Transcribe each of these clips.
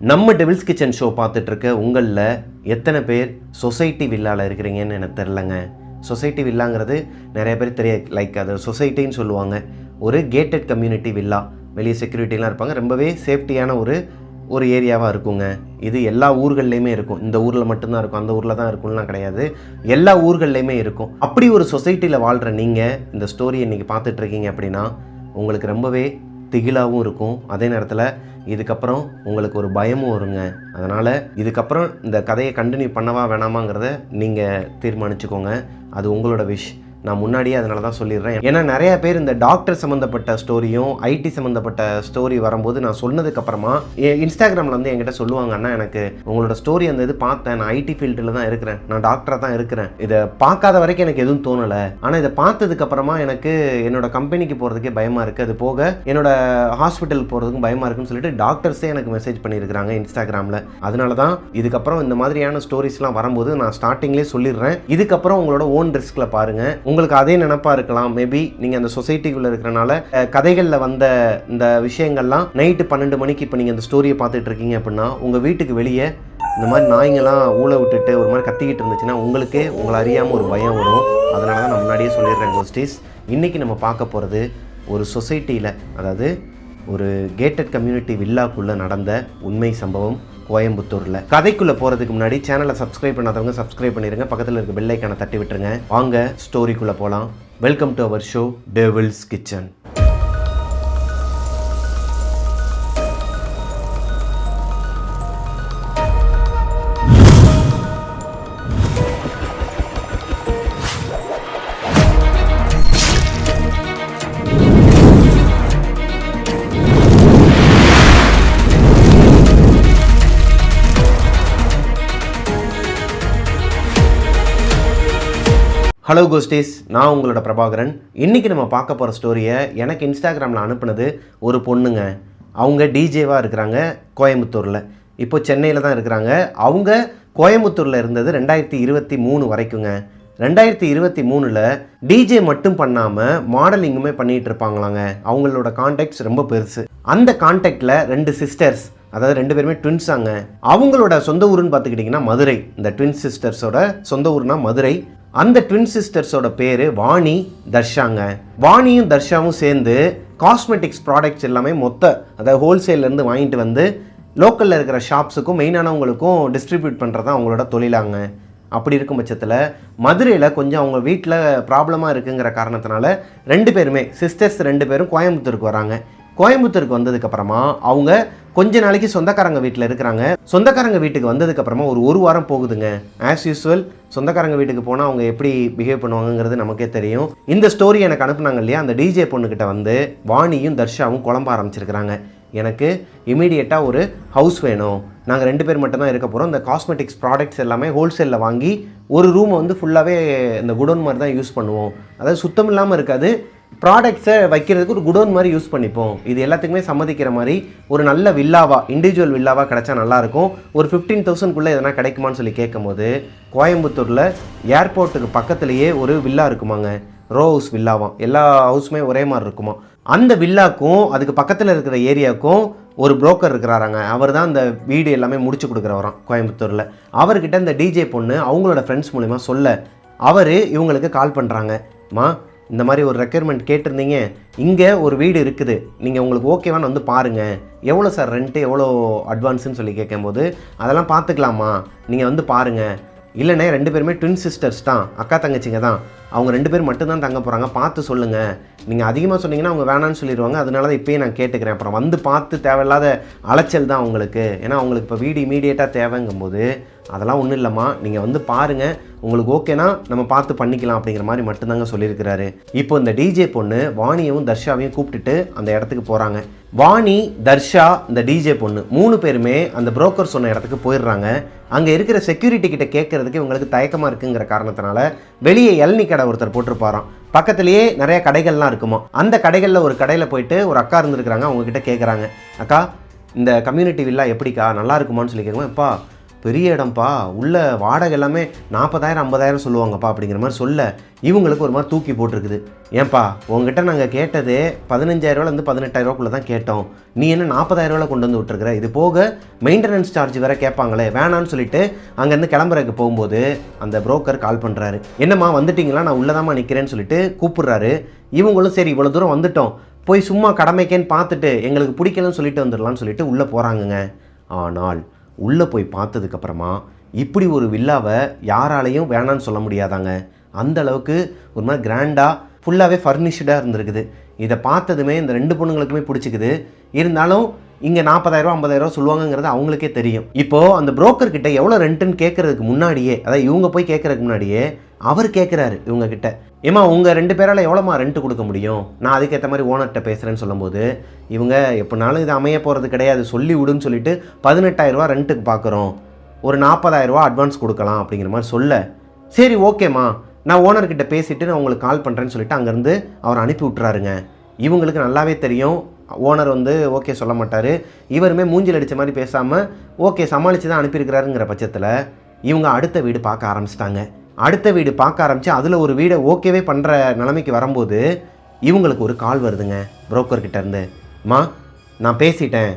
நம்ம devil's kitchen show பார்த்துட்ருக்க உங்களில் எத்தனை பேர் சொசைட்டி வில்லாவில் இருக்கிறீங்கன்னு எனக்கு தெரிலங்க. சொசைட்டி வில்லாங்கிறது நிறைய பேர் லைக் அது சொசைட்டின்னு சொல்லுவாங்க. ஒரு கேட்டட் கம்யூனிட்டி வில்லா, வெளியே செக்யூரிட்டிலாம் இருப்பாங்க, ரொம்பவே சேஃப்டியான ஒரு ஏரியாவாக இருக்குங்க. இது எல்லா ஊர்கள்லேயுமே இருக்கும். இந்த ஊரில் மட்டும்தான் இருக்கும், அந்த ஊரில் தான் இருக்கும்லாம் கிடையாது, எல்லா ஊர்கள்லேயுமே இருக்கும். அப்படி ஒரு சொசைட்டியில் வாழ்கிற நீங்கள் இந்த ஸ்டோரியை இன்றைக்கி பார்த்துட்ருக்கீங்க அப்படின்னா உங்களுக்கு ரொம்பவே திகிலாகவும் இருக்கும். அதே நேரத்தில் இதுக்கப்புறம் உங்களுக்கு ஒரு பயமும் வருங்க. அதனால் இதுக்கப்புறம் இந்த கதையை கண்டினியூ பண்ணவா வேணாமாங்கிறத நீங்கள் தீர்மானிச்சுக்கோங்க. அது உங்களோட விஷ். நான் முன்னாடியே அதனால தான் சொல்லிடுறேன். ஏன்னா நிறைய பேர் இந்த டாக்டர் சம்மந்தப்பட்ட ஸ்டோரியும் ஐடி சம்மந்தப்பட்ட ஸ்டோரி வரும்போது நான் சொன்னதுக்கப்புறமா இன்ஸ்டாகிராமில் வந்து என்கிட்ட சொல்லுவாங்க, அண்ணா எனக்கு உங்களோட ஸ்டோரி அந்த இது பார்த்தேன், நான் ஐடி ஃபீல்டில் தான் இருக்கிறேன், நான் டாக்டராக தான் இருக்கிறேன், இதை பார்க்காத வரைக்கும் எனக்கு எதுவும் தோணலை, ஆனால் இதை பார்த்ததுக்கப்புறமா எனக்கு என்னோட கம்பெனிக்கு போகிறதுக்கே பயமாக இருக்குது, அது போக என்னோட ஹாஸ்பிட்டலுக்கு போகிறதுக்கும் பயமாக இருக்குன்னு சொல்லிட்டு டாக்டர்ஸே எனக்கு மெசேஜ் பண்ணியிருக்கிறாங்க இன்ஸ்டாகிராமில். அதனால தான் இதுக்கப்புறம் இந்த மாதிரியான ஸ்டோரிஸ்லாம் வரும்போது நான் ஸ்டார்டிங்லேயே சொல்லிடுறேன், இதுக்கப்புறம் உங்களோட ஓன் ரிஸ்கில் பாருங்கள். உங்களுக்கு அதே நினைப்பாக இருக்கலாம், மேபி நீங்கள் அந்த சொசைட்டிக்குள்ளே இருக்கிறனால கதைகளில் வந்த இந்த விஷயங்கள்லாம் நைட்டு 12 மணிக்கு இப்போ நீங்கள் இந்த ஸ்டோரியை பார்த்துட்டு இருக்கீங்க அப்படின்னா உங்கள் வீட்டுக்கு வெளியே இந்த மாதிரி நாய்ங்கெல்லாம் ஊழ விட்டுட்டு ஒரு மாதிரி கத்திக்கிட்டு இருந்துச்சுன்னா உங்களுக்கே உங்களை அறியாமல் ஒரு பயம் வரும். அதனால தான் நான் முன்னாடியே சொல்லிடுறேன் கோஸ்டீஸ். இன்றைக்கி நம்ம பார்க்க போகிறது ஒரு சொசைட்டியில், அதாவது ஒரு கேட்டட் கம்யூனிட்டி வில்லாக்குள்ளே நடந்த உண்மை சம்பவம் கோயம்புத்தூரில். கதைக்குள்ளே போகிறதுக்கு முன்னாடி சேனலை சப்ஸ்கிரைப் பண்ணாதவங்க சப்ஸ்கிரைப் பண்ணிடுங்க, பக்கத்தில் இருக்க பெல் ஐக்கானை தட்டி விட்டுருங்க. வாங்க ஸ்டோரிக்குள்ளே போகலாம். Welcome to our show devil's kitchen. Hello ghosties, நான் உங்களோட பிரபாகரன். இன்றைக்கி நம்ம பார்க்க போகிற ஸ்டோரியை எனக்கு இன்ஸ்டாகிராமில் அனுப்புனது ஒரு பொண்ணுங்க. அவங்க டிஜேவாக இருக்கிறாங்க கோயம்புத்தூரில். இப்போ சென்னையில் தான் இருக்கிறாங்க. அவங்க கோயம்புத்தூரில் இருந்தது 2023 வரைக்குங்க. 2023 டிஜே மட்டும் பண்ணாமல் மாடலிங்குமே பண்ணிகிட்டு இருப்பாங்களாங்க. அவங்களோட கான்டாக்ட்ஸ் ரொம்ப பெருசு. அந்த கான்டாக்டில் 2 சிஸ்டர்ஸ், அதாவது 2 பேருமே ட்வின்ஸாங்க. அவங்களோட சொந்த ஊருன்னு பார்த்துக்கிட்டிங்கன்னா மதுரை. இந்த ட்வின் சிஸ்டர்ஸோட சொந்த ஊர்னா மதுரை. அந்த ட்வின் சிஸ்டர்ஸோட பேர் வாணி, தர்ஷாங்க. வாணியும் தர்ஷாவும் சேர்ந்து காஸ்மெட்டிக்ஸ் ப்ராடக்ட்ஸ் எல்லாமே அதாவது ஹோல்சேல்லேருந்து வாங்கிட்டு வந்து லோக்கலில் இருக்கிற ஷாப்ஸுக்கும் மெயினானவங்களுக்கும் டிஸ்ட்ரிபியூட் பண்ணுறது தான் அவங்களோட தொழிலாங்க. அப்படி இருக்கும் பட்சத்தில் மதுரையில் கொஞ்சம் அவங்க வீட்டில் ப்ராப்ளமாக இருக்குங்கிற காரணத்தினால 2 பேருமே சிஸ்டர்ஸ் 2 பேரும் கோயம்புத்தூருக்கு வராங்க. கோயம்புத்தூருக்கு வந்ததுக்கப்புறமா அவங்க கொஞ்ச நாளைக்கு சொந்தக்காரங்க வீட்டில் இருக்கிறாங்க. சொந்தக்காரங்க வீட்டுக்கு வந்ததுக்கப்புறமா ஒரு வாரம் போகுதுங்க. ஆஸ் யூஸ்வல் சொந்தக்காரங்க வீட்டுக்கு போனால் அவங்க எப்படி பிஹேவ் பண்ணுவாங்கங்கிறது நமக்கே தெரியும். இந்த ஸ்டோரி எனக்கு அனுப்புனாங்க இல்லையா, அந்த டிஜே பொண்ணுக்கிட்ட வந்து வாணியும் தர்ஷாவும் குழம்ப ஆரம்பிச்சிருக்கிறாங்க. எனக்கு இமீடியட்டாக ஒரு ஹவுஸ் வேணும், நாங்கள் 2 பேர் மட்டும்தான் இருக்க போகிறோம், இந்த காஸ்மெட்டிக்ஸ் ப்ராடக்ட்ஸ் எல்லாமே ஹோல்சேலில் வாங்கி ஒரு ரூமை வந்து ஃபுல்லாகவே இந்த குடோன் மாதிரி தான் யூஸ் பண்ணுவோம், அதாவது சுத்தம் இல்லாமல் இருக்காது, ப்ராடக்ட்ஸை வைக்கிறதுக்கு ஒரு குடோன் மாதிரி யூஸ் பண்ணிப்போம், இது எல்லாத்துக்குமே சம்மதிக்கிற மாதிரி ஒரு நல்ல வில்லாவாக இண்டிவிஜுவல் வில்லாவாக கிடச்சா நல்லாயிருக்கும், ஒரு 15,000க்குள்ளே எதனா கிடைக்குமான்னு சொல்லி கேட்கும்போது கோயம்புத்தூரில் ஏர்போர்ட்டுக்கு பக்கத்துலேயே ஒரு வில்லா இருக்குமாங்க. ரோ ஹவுஸ் வில்லாவாம், எல்லா ஹவுஸுமே ஒரே மாதிரி இருக்குமா. அந்த வில்லாக்கும் அதுக்கு பக்கத்தில் இருக்கிற ஏரியாவுக்கும் ஒரு புரோக்கர் இருக்கிறாராங்க. அவர் தான் இந்த வீடு எல்லாமே முடிச்சு கொடுக்குறவராம் கோயம்புத்தூரில். அவர்கிட்ட இந்த டிஜே பொண்ணு அவங்களோட ஃப்ரெண்ட்ஸ் மூலிமா சொல்ல அவர் இவங்களுக்கு கால் பண்ணுறாங்கம்மா, இந்த மாதிரி ஒரு ரெக்யர்மெண்ட் கேட்டிருந்தீங்க, இங்கே ஒரு வீடு இருக்குது, நீங்கள் உங்களுக்கு ஓகேவான்னு வந்து பாருங்கள், எவ்வளோ சார் ரெண்ட்டு, எவ்வளோ அட்வான்ஸுன்னு சொல்லி கேட்கும்போது அதெல்லாம் பார்த்துக்கலாமா, நீங்கள் வந்து பாருங்கள். இல்லைண்ணே 2 பேருமே ட்வின் சிஸ்டர்ஸ் தான், அக்கா தங்கச்சிங்க தான், அவங்க 2 பேர் மட்டும்தான் தங்க போகிறாங்க, பார்த்து சொல்லுங்கள், நீங்கள் அதிகமாக சொன்னீங்கன்னா அவங்க வேணான்னு சொல்லிடுவாங்க, அதனால தான் இப்போயே நான் கேட்டுக்கிறேன், அப்புறம் வந்து பார்த்து தேவையில்லாத அலைச்சல் தான் அவங்களுக்கு, ஏன்னா அவங்களுக்கு இப்போ வீடு இமீடியட்டாக தேவைங்கும்போது அதெல்லாம் ஒன்றும் இல்லைம்மா, நீங்கள் வந்து பாருங்கள், உங்களுக்கு ஓகேனா நம்ம பார்த்து பண்ணிக்கலாம் அப்படிங்கிற மாதிரி மட்டும்தாங்க சொல்லியிருக்கிறாரு. இப்போ இந்த டிஜே பொண்ணு வாணியவும் தர்ஷாவையும் கூப்பிட்டுட்டு அந்த இடத்துக்கு போகிறாங்க. வாணி, தர்ஷா, இந்த டிஜே பொண்ணு 3 பேருமே அந்த புரோக்கர் சொன்ன இடத்துக்கு போயிடுறாங்க. அங்கே இருக்கிற செக்யூரிட்டி கிட்ட கேட்கறதுக்கு இவங்களுக்கு தயக்கமாக இருக்குங்கிற காரணத்தினால வெளியே இளநீ கடை ஒருத்தர் போட்டிருப்பாராம். பக்கத்துலேயே நிறைய கடைகள்லாம் இருக்குமா. அந்த கடைகளில் ஒரு கடையில் போயிட்டு ஒரு அக்கா இருந்துருக்குறாங்க. அவங்கக்கிட்ட கேட்குறாங்க, அக்கா இந்த கம்யூனிட்டி வில்லா எப்படிக்கா நல்லா இருக்குமான்னு சொல்லி கேட்கும்போது, எப்பா பெரிய இடம்ப்பா, உள்ள வாடகை எல்லாமே 40,000 50,000 சொல்லுவாங்கப்பா அப்படிங்கிற மாதிரி சொல்ல இவங்களுக்கு ஒரு மாதிரி தூக்கி போட்டிருக்குது. ஏன்பா உங்ககிட்ட நாங்கள் கேட்டதே 15,000 18,000 தான் கேட்டோம், நீ என்ன 40,000 கொண்டு வந்து விட்டுருக்குற, இது போக மெயின்டெனன்ஸ் சார்ஜ் வேறு கேட்பாங்களே வேணான்னு சொல்லிட்டு அங்கேருந்து கிளம்புறதுக்கு போகும்போது அந்த புரோக்கர் கால் பண்ணுறாரு. என்னம்மா வந்துட்டிங்களா, நான் உள்ளதாம்மா நிற்கிறேன்னு சொல்லிட்டு கூப்பிட்றாரு. இவங்களும் சரி இவ்வளோ தூரம் வந்துட்டோம், போய் சும்மா கடமைக்கேன்னு பார்த்துட்டு எங்களுக்கு பிடிக்கலன்னு சொல்லிட்டு வந்துடலான்னு சொல்லிட்டு உள்ளே போகிறாங்கங்க. ஆனால் உள்ளே போய் பார்த்ததுக்கப்புறமா இப்படி ஒரு வில்லாவை யாராலையும் வேணான்னு சொல்ல முடியாதாங்க. அந்த அளவுக்கு ஒரு மாதிரி கிராண்டாக ஃபுல்லாகவே ஃபர்னிஷ்டாக இருந்திருக்குது. இதை பார்த்ததுமே இந்த 2 பொண்ணுங்களுக்குமே பிடிச்சிக்குது. இருந்தாலும் இங்கே 40,000 50,000 சொல்லுவாங்கங்கிறது அவங்களுக்கே தெரியும். இப்போது அந்த புரோக்கர்கிட்ட எவ்வளோ ரெண்ட்டுன்னு கேட்குறதுக்கு முன்னாடியே, அதாவது இவங்க போய் கேட்குறதுக்கு முன்னாடியே அவர் கேட்குறாரு இவங்ககிட்ட, ஏமா உங்கள் 2 பேரால் எவ்வளோமா ரெண்ட்டு கொடுக்க முடியும், நான் அதுக்கேற்ற மாதிரி ஓனர்கிட்ட பேசுகிறேன்னு சொல்லும்போது இவங்க எப்படினாலும் இது அமைய போகிறது கிடையாது, சொல்லி விடுன்னு சொல்லிட்டு 18,000 ரெண்ட்டுக்கு பார்க்குறோம், ஒரு 40,000 அட்வான்ஸ் கொடுக்கலாம் அப்படிங்கிற மாதிரி சொல்ல, சரி ஓகேம்மா நான் ஓனர்கிட்ட பேசிவிட்டு நான் உங்களுக்கு கால் பண்ணுறேன்னு சொல்லிட்டு அங்கேருந்து அவர் அனுப்பி விட்டுறாருங்க. இவங்களுக்கு நல்லாவே தெரியும் ஓனர் ஓகே சொல்ல மாட்டார். இவருமே மூஞ்சில் அடித்த மாதிரி பேசாமல் ஓகே சமாளித்து தான் அனுப்பியிருக்கிறாருங்கிற பட்சத்தில் இவங்க அடுத்த வீடு பார்க்க ஆரம்பிச்சிட்டாங்க. அடுத்த வீடு பார்க்க ஆரம்பித்து அதில் ஒரு வீடை ஓகேவே பண்ணுற நிலைமைக்கு வரும்போது இவங்களுக்கு ஒரு கால் வருதுங்க புரோக்கர்கிட்டேருந்து. மா நான் பேசிட்டேன்,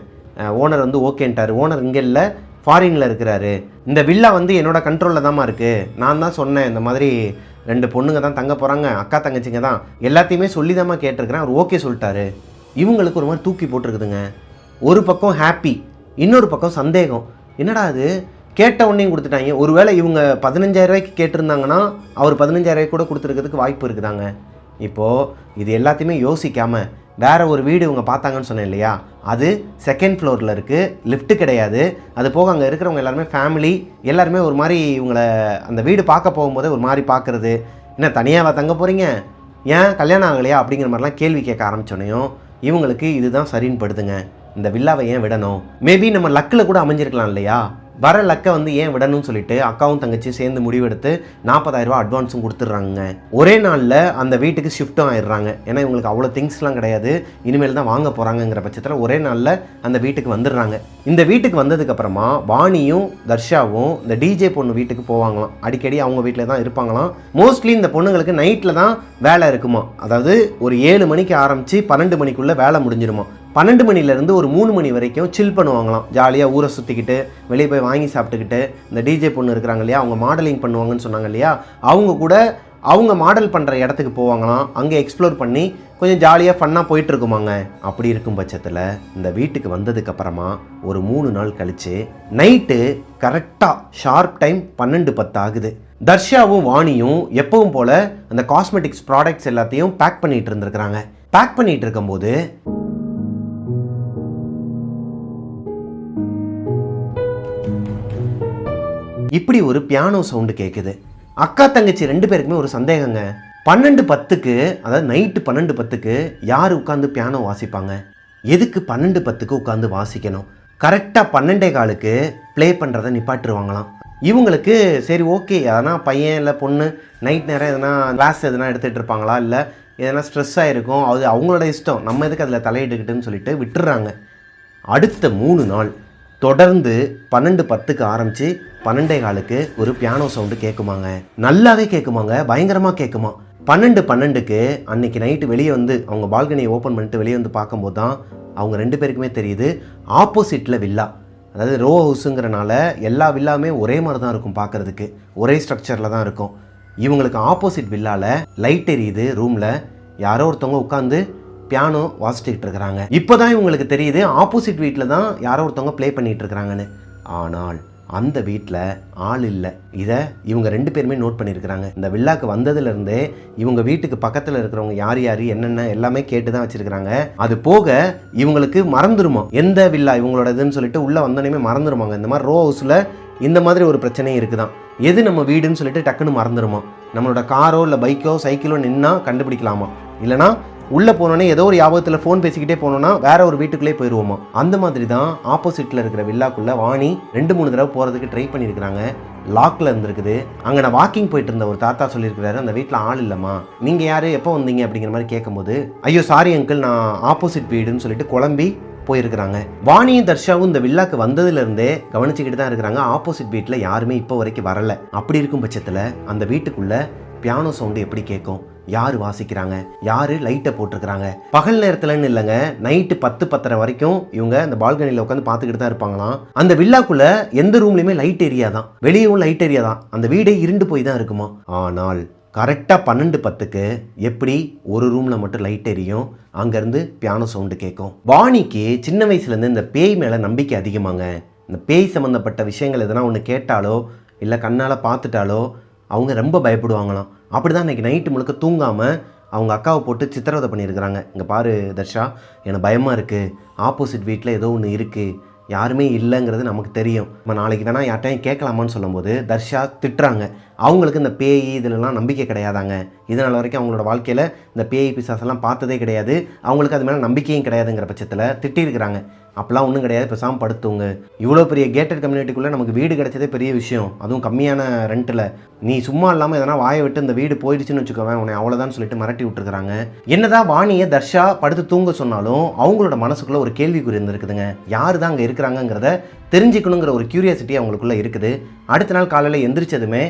ஓனர் ஓகேன்ட்டார், ஓனர் இங்கே இல்லை ஃபாரினில் இருக்கிறாரு, இந்த வில்லா என்னோட கண்ட்ரோலில் தான்மா இருக்குது, நான் தான் சொன்னேன் இந்த மாதிரி 2 பொண்ணுங்க தான் தங்க போகிறாங்க, அக்கா தங்கச்சிங்க தான், எல்லாத்தையுமே சொல்லி தான்மா கேட்டிருக்கிறேன், அவர் ஓகே சொல்லிட்டாரு. இவங்களுக்கு ஒரு மாதிரி தூக்கி போட்டிருக்குதுங்க. ஒரு பக்கம் ஹாப்பி, இன்னொரு பக்கம் சந்தேகம், என்னடா அது கேட்ட உடனே கொடுத்துட்டாங்க, ஒருவேளை இவங்க 15,000 கேட்டிருந்தாங்கன்னா அவர் 15,000 கூட கொடுத்துருக்கிறதுக்கு வாய்ப்பு இருக்குதாங்க. இப்போது இது எல்லாத்தையுமே யோசிக்காமல் வேறு ஒரு வீடு இவங்க பார்த்தாங்கன்னு சொன்னேன் இல்லையா, அது 2nd ஃப்ளோரில் இருக்குது, லிஃப்ட்டு கிடையாது. அது போக அங்கே இருக்கிறவங்க எல்லாருமே ஃபேமிலி, எல்லாருமே ஒரு மாதிரி இவங்களை அந்த வீடு பார்க்க போகும்போதே ஒரு மாதிரி பார்க்குறது, என்ன தனியாக தங்க போகிறீங்க, ஏன் கல்யாணம் ஆகலையா அப்படிங்கிற மாதிரிலாம் கேள்வி கேட்க ஆரம்பிச்சோன்னையும் இவங்களுக்கு இதுதான் சரின்னு படுதுங்க. இந்த வில்லாவை ஏன் விடணும், மேபி நம்ம லக்கில் கூட அமைஞ்சிருக்கலாம் இல்லையா, வர லக்கை ஏன் விடணும்னு சொல்லிட்டு அக்காவும் தங்கச்சியும் சேர்ந்து முடிவெடுத்து 40,000 அட்வான்ஸும் கொடுத்துட்றாங்க. ஒரே நாளில் அந்த வீட்டுக்கு ஷிஃப்ட்டும் ஆயிடுறாங்க. ஏன்னா இவங்களுக்கு அவ்வளோ திங்ஸ்லாம் கிடையாது, இனிமேல் தான் வாங்க போகிறாங்கங்கிற பட்சத்தில் ஒரே நாளில் அந்த வீட்டுக்கு வந்துடுறாங்க. இந்த வீட்டுக்கு வந்ததுக்கப்புறமா வாணியும் தர்ஷாவும் இந்த டிஜே பொண்ணு வீட்டுக்கு போவாங்களாம். அடிக்கடி அவங்க வீட்டில் தான் இருப்பாங்களாம். மோஸ்ட்லி இந்த பொண்ணுங்களுக்கு நைட்டில் தான் வேலை இருக்குமா, அதாவது ஒரு 7 மணிக்கு ஆரம்பித்து 12 மணிக்குள்ளே வேலை முடிஞ்சிருமா. 12 மணிலேருந்து ஒரு 3 மணி வரைக்கும் சில் பண்ணுவாங்களாம், ஜாலியாக ஊரை சுற்றிக்கிட்டு வெளியே போய் வாங்கி சாப்பிட்டுக்கிட்டு. இந்த டிஜே பொண்ணு இருக்கிறாங்க இல்லையா, அவங்க மாடலிங் பண்ணுவாங்கன்னு சொன்னாங்க இல்லையா, அவங்க கூட அவங்க மாடல் பண்ணுற இடத்துக்கு போவாங்களாம். அங்கே எக்ஸ்ப்ளோர் பண்ணி கொஞ்சம் ஜாலியாக ஃபன்னாக போயிட்டுருக்குமாங்க. அப்படி இருக்கும் பட்சத்தில் இந்த வீட்டுக்கு வந்ததுக்கப்புறமா ஒரு 3 நாள் கழித்து நைட்டு கரெக்டாக ஷார்ப் டைம் 12:10 ஆகுது. தர்ஷாவும் வாணியும் எப்பவும் போல் அந்த காஸ்மெட்டிக்ஸ் ப்ராடக்ட்ஸ் எல்லாத்தையும் பேக் பண்ணிகிட்டு இருந்திருக்கிறாங்க. பேக் பண்ணிகிட்டு இருக்கும்போது இப்படி ஒரு பியானோ சவுண்டு கேட்குது. அக்கா தங்கச்சி 2 பேருக்குமே ஒரு சந்தேகங்க. 12:10க்கு, அதாவது நைட்டு 12:10க்கு யார் உட்காந்து பியானோ வாசிப்பாங்க, எதுக்கு 12:10க்கு உட்காந்து வாசிக்கணும், கரெக்டாக 12:15க்கு ப்ளே பண்ணுறதை நிப்பாட்டுருவாங்களாம். இவங்களுக்கு சரி ஓகே, அதனால் பையன் இல்லை பொண்ணு நைட் நேரம் எதனா கிளாஸ் எதனா எடுத்துகிட்டு இருப்பாங்களா, இல்லை எதனா ஸ்ட்ரெஸ் ஆகிருக்கும், அது அவங்களோட இஷ்டம், நம்ம எதுக்கு அதில் தலையிட்டுக்கிட்டுன்னு சொல்லிட்டு விட்டுறாங்க. அடுத்த 3 நாள் தொடர்ந்து 12:10க்கு ஆரம்பித்து 12:15க்கு ஒரு பியானோ சவுண்டு கேட்குமாங்க. நல்லாவே கேட்குமாங்க, பயங்கரமாக கேட்குமா. 12:12க்கு அன்றைக்கி நைட்டு வெளியே அவங்க பால்கனியை ஓப்பன் பண்ணிட்டு வெளியே பார்க்கும்போது தான் அவங்க 2 பேருக்குமே தெரியுது ஆப்போசிட்டில் வில்லா, அதாவது ரோ ஹவுஸுங்கிறனால எல்லா வில்லாவுமே ஒரே மாதிரி தான் இருக்கும், பார்க்குறதுக்கு ஒரே ஸ்ட்ரக்சரில் தான் இருக்கும். இவங்களுக்கு ஆப்போசிட் வில்லாவில் லைட் எரியுது, ரூமில் யாரோ ஒருத்தவங்க உட்காந்து பியானோ வாசிச்சுக்கிட்டு இருக்கிறாங்க. இப்போ தான் இவங்களுக்கு தெரியுது ஆப்போசிட் வீட்டில் தான் யாரோ ஒருத்தவங்க ப்ளே பண்ணிகிட்டு இருக்கிறாங்கன்னு. ஆனால் அந்த வீட்டில் ஆள் இல்லை. இதை இவங்க 2 பேருமே நோட் பண்ணியிருக்கிறாங்க. இந்த வில்லாக்கு வந்ததுலேருந்தே இவங்க வீட்டுக்கு பக்கத்தில் இருக்கிறவங்க யார் யார் என்னென்ன எல்லாமே கேட்டு தான் வச்சுருக்கிறாங்க. அது போக இவங்களுக்கு மறந்துருமா எந்த வில்லா இவங்களோடதுன்னு சொல்லிட்டு உள்ளே வந்தோடனே மறந்துருமாங்க. இந்த மாதிரி ரோ ஹவுஸில் இந்த மாதிரி ஒரு பிரச்சனையும் இருக்குதான். எது நம்ம வீடுன்னு சொல்லிட்டு டக்குன்னு மறந்துருமா. நம்மளோட காரோ இல்லை பைக்கோ சைக்கிளோ நின்னா கண்டுபிடிக்கலாமா, இல்லைனா உள்ளே போனோன்னே ஏதோ ஒரு ஞாபகத்தில் ஃபோன் பேசிக்கிட்டே போனோன்னா வேற ஒரு வீட்டுக்குள்ளே போயிடுவோமா. அந்த மாதிரி தான் ஆப்போசிட்டில் இருக்கிற வில்லாக்குள்ளே வாணி 2-3 தடவை போகிறதுக்கு ட்ரை பண்ணியிருக்கிறாங்க. லாக்கில் இருந்திருக்குது. அங்கே நான் வாக்கிங் போயிட்டு இருந்த ஒரு தாத்தா சொல்லியிருக்கிறாரு, அந்த வீட்டில் ஆள் இல்லைம்மா, நீங்கள் யார் எப்போ வந்தீங்க அப்படிங்கிற மாதிரி கேட்கும்போது, ஐயோ சாரி அங்கிள், நான் ஆப்போசிட் வீடுன்னு சொல்லிட்டு குழம்பி போயிருக்கிறாங்க. வாணியும் தர்ஷாவும் இந்த வில்லாக்கு வந்ததுலேருந்தே கவனிச்சுக்கிட்டு தான் இருக்கிறாங்க. ஆப்போசிட் வீட்டில் யாருமே இப்போ வரைக்கும் வரல. அப்படி இருக்கும் பட்சத்தில் அந்த வீட்டுக்குள்ள பியானோ சவுண்டு எப்படி கேட்கும்? யார் வாசிக்கிறாங்க? யார் லைட்டை போட்டிருக்கிறாங்க? பகல் நேரத்துலன்னு இல்லைங்க, நைட்டு 10-10:30 வரைக்கும் இவங்க அந்த பால்கனியில் உட்காந்து பார்த்துக்கிட்டு தான் இருப்பாங்களாம். அந்த வில்லாக்குள்ள எந்த ரூம்லையுமே லைட் ஏரியா தான், வெளியவும் லைட் ஏரியா தான், அந்த வீடே இருண்டு போய் தான் இருக்குமா. ஆனால் கரெக்டாக 12:10க்கு எப்படி ஒரு ரூமில் மட்டும் லைட் எரியும், அங்கேருந்து பியானோ சவுண்டு கேட்கும். வாணிக்கு சின்ன வயசுலேருந்து இந்த பேய் மேலே நம்பிக்கை அதிகமாங்க. இந்த பேய் சம்மந்தப்பட்ட விஷயங்கள் எதனா ஒன்று கேட்டாலோ இல்லை கண்ணால் பார்த்துட்டாலோ அவங்க ரொம்ப பயப்படுவாங்களாம். அப்படி தான் இன்றைக்கி நைட்டு முழுக்க தூங்காமல் அவங்க அக்காவை போட்டு சித்திரவதை பண்ணியிருக்கிறாங்க. இங்கே பாரு தர்ஷா, எனக்கு பயமாக இருக்குது, ஆப்போசிட் வீட்டில் ஏதோ ஒன்று இருக்குது, யாருமே இல்லைங்கிறது நமக்கு தெரியும், நம்ம நாளைக்கு வேணால் யார்ட்டையும் கேட்கலாமான்னு சொல்லும்போது தர்ஷா திட்டுறாங்க. அவங்களுக்கு இந்த பேய் இதிலெலாம் நம்பிக்கை கிடையாதாங்க. இதனால் வரைக்கும் அவங்களோட வாழ்க்கையில் இந்த பேய் பிசாசெல்லாம் பார்த்ததே கிடையாது, அவங்களுக்கு அது மேலே நம்பிக்கையும் கிடையாதுங்கிற பட்சத்தில் திட்டிருக்கிறாங்க. அப்போலாம் ஒன்றும் கிடையாது, பேசாமல் படுத்துவங்க. இவ்வளோ பெரிய கேட்டட் கம்யூனிட்டிக்குள்ளே நமக்கு வீடு கிடைச்சதே பெரிய விஷயம், அதுவும் கம்மியான ரெண்ட்டில். நீ சும்மா இல்லாமல் எதனா வாயை விட்டு இந்த வீடு போயிடுச்சுன்னு வச்சுக்கோவேன், உன்னை அவ்வளோதான் சொல்லிட்டு மிரட்டி விட்டுருக்காங்க. என்னதான் வாணியை தர்ஷா படுத்து தூங்க சொன்னாலும் அவங்களோட மனசுக்குள்ளே ஒரு கேள்விக்குறி இருந்திருக்குதுங்க. யார் தான் அங்கே இருக்கிறாங்கிறத தெரிஞ்சுக்கணுங்கிற ஒரு க்யூரியாசிட்டி அவங்களுக்குள்ளே இருக்குது. அடுத்த நாள் காலையில் எந்திரிச்சதுமே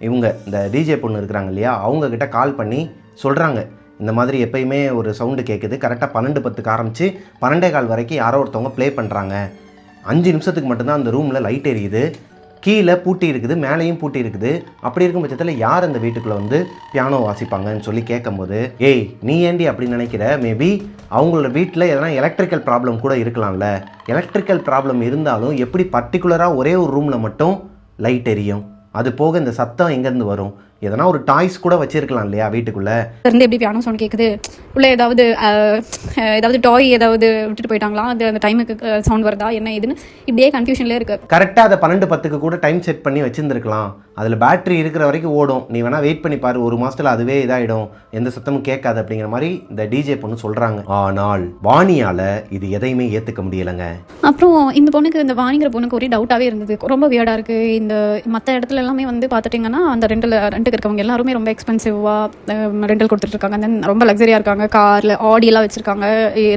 இவங்க இந்த டிஜே பொண்ணு இருக்கிறாங்க இல்லையா, அவங்கக்கிட்ட கால் பண்ணி சொல்கிறாங்க, இந்த மாதிரி எப்பயுமே ஒரு சவுண்டு கேட்குது, கரெக்டாக 12:10க்கு ஆரம்பித்து 12:15 வரைக்கும் யாரோ ஒருத்தவங்க ப்ளே பண்ணுறாங்க, 5 நிமிஷத்துக்கு மட்டும்தான் அந்த ரூமில் லைட் எரியுது, கீழே பூட்டி இருக்குது, மேலேயும் பூட்டி இருக்குது, அப்படி இருக்கும் பட்சத்தில் யார் அந்த வீட்டுக்குள்ளே வந்து பியானோ வாசிப்பாங்கன்னு சொல்லி கேட்கும்போது, ஏய் நீ ஏண்டி அப்படி நினைக்கிற, மேபி அவங்களோட வீட்டில் எதனா எலக்ட்ரிக்கல் ப்ராப்ளம் கூட இருக்கலாம்ல, எலக்ட்ரிக்கல் ப்ராப்ளம் இருந்தாலும் எப்படி பர்டிகுலராக ஒரே ஒரு ரூமில் மட்டும் லைட் எரியும், அது போக இந்த சத்தம் எங்கேருந்து வரும், எதனா ஒரு டாய்ஸ் கூட வச்சிருக்கலாம் இல்லையா வீட்டுக்குள்ளே இருந்து எப்படி பியானோ சவுண்ட் கேட்குது, உள்ள ஏதாவது டாய் ஏதாவது விட்டுட்டு போயிட்டாங்களா, அது அந்த டைமுக்கு சவுண்ட் வருதா என்ன இதுன்னு இப்படியே கன்ஃபியூஷன்லேயே இருக்குது. கரெக்டாக அதை 12:10க்கு கூட டைம் செட் பண்ணி வச்சுருந்துருக்கலாம், அதில் பேட்டரி இருக்கிற வரைக்கும் ஓடும், நீ வேணால் வெயிட் பண்ணி பாரு, ஒரு மாதத்தில் அதுவே இதாகிடும், எந்த சத்தமும் கேட்காது அப்படிங்கிற மாதிரி இந்த டிஜே பொண்ணு சொல்கிறாங்க. ஆனால் வாணியால் இது எதையுமே ஏற்றுக்க முடியலைங்க. அப்புறம் இந்த பொண்ணுக்கு, இந்த வாணிங்கிற பொண்ணுக்கு ஒரே டவுட்டாகவே இருந்தது, ரொம்ப வியர்டாக இருக்குது. இந்த மற்ற இடத்துல எல்லாமே வந்து பார்த்துட்டிங்கன்னா அந்த ரெண்டுக்கு இருக்கவங்க எல்லாருமே ரொம்ப எக்ஸ்பென்சிவாக ரெண்டல் கொடுத்துட்ருக்காங்க, தென் ரொம்ப லக்ஸரியாக இருக்காங்க, காரில் ஆடியெல்லாம் வச்சுருக்காங்க,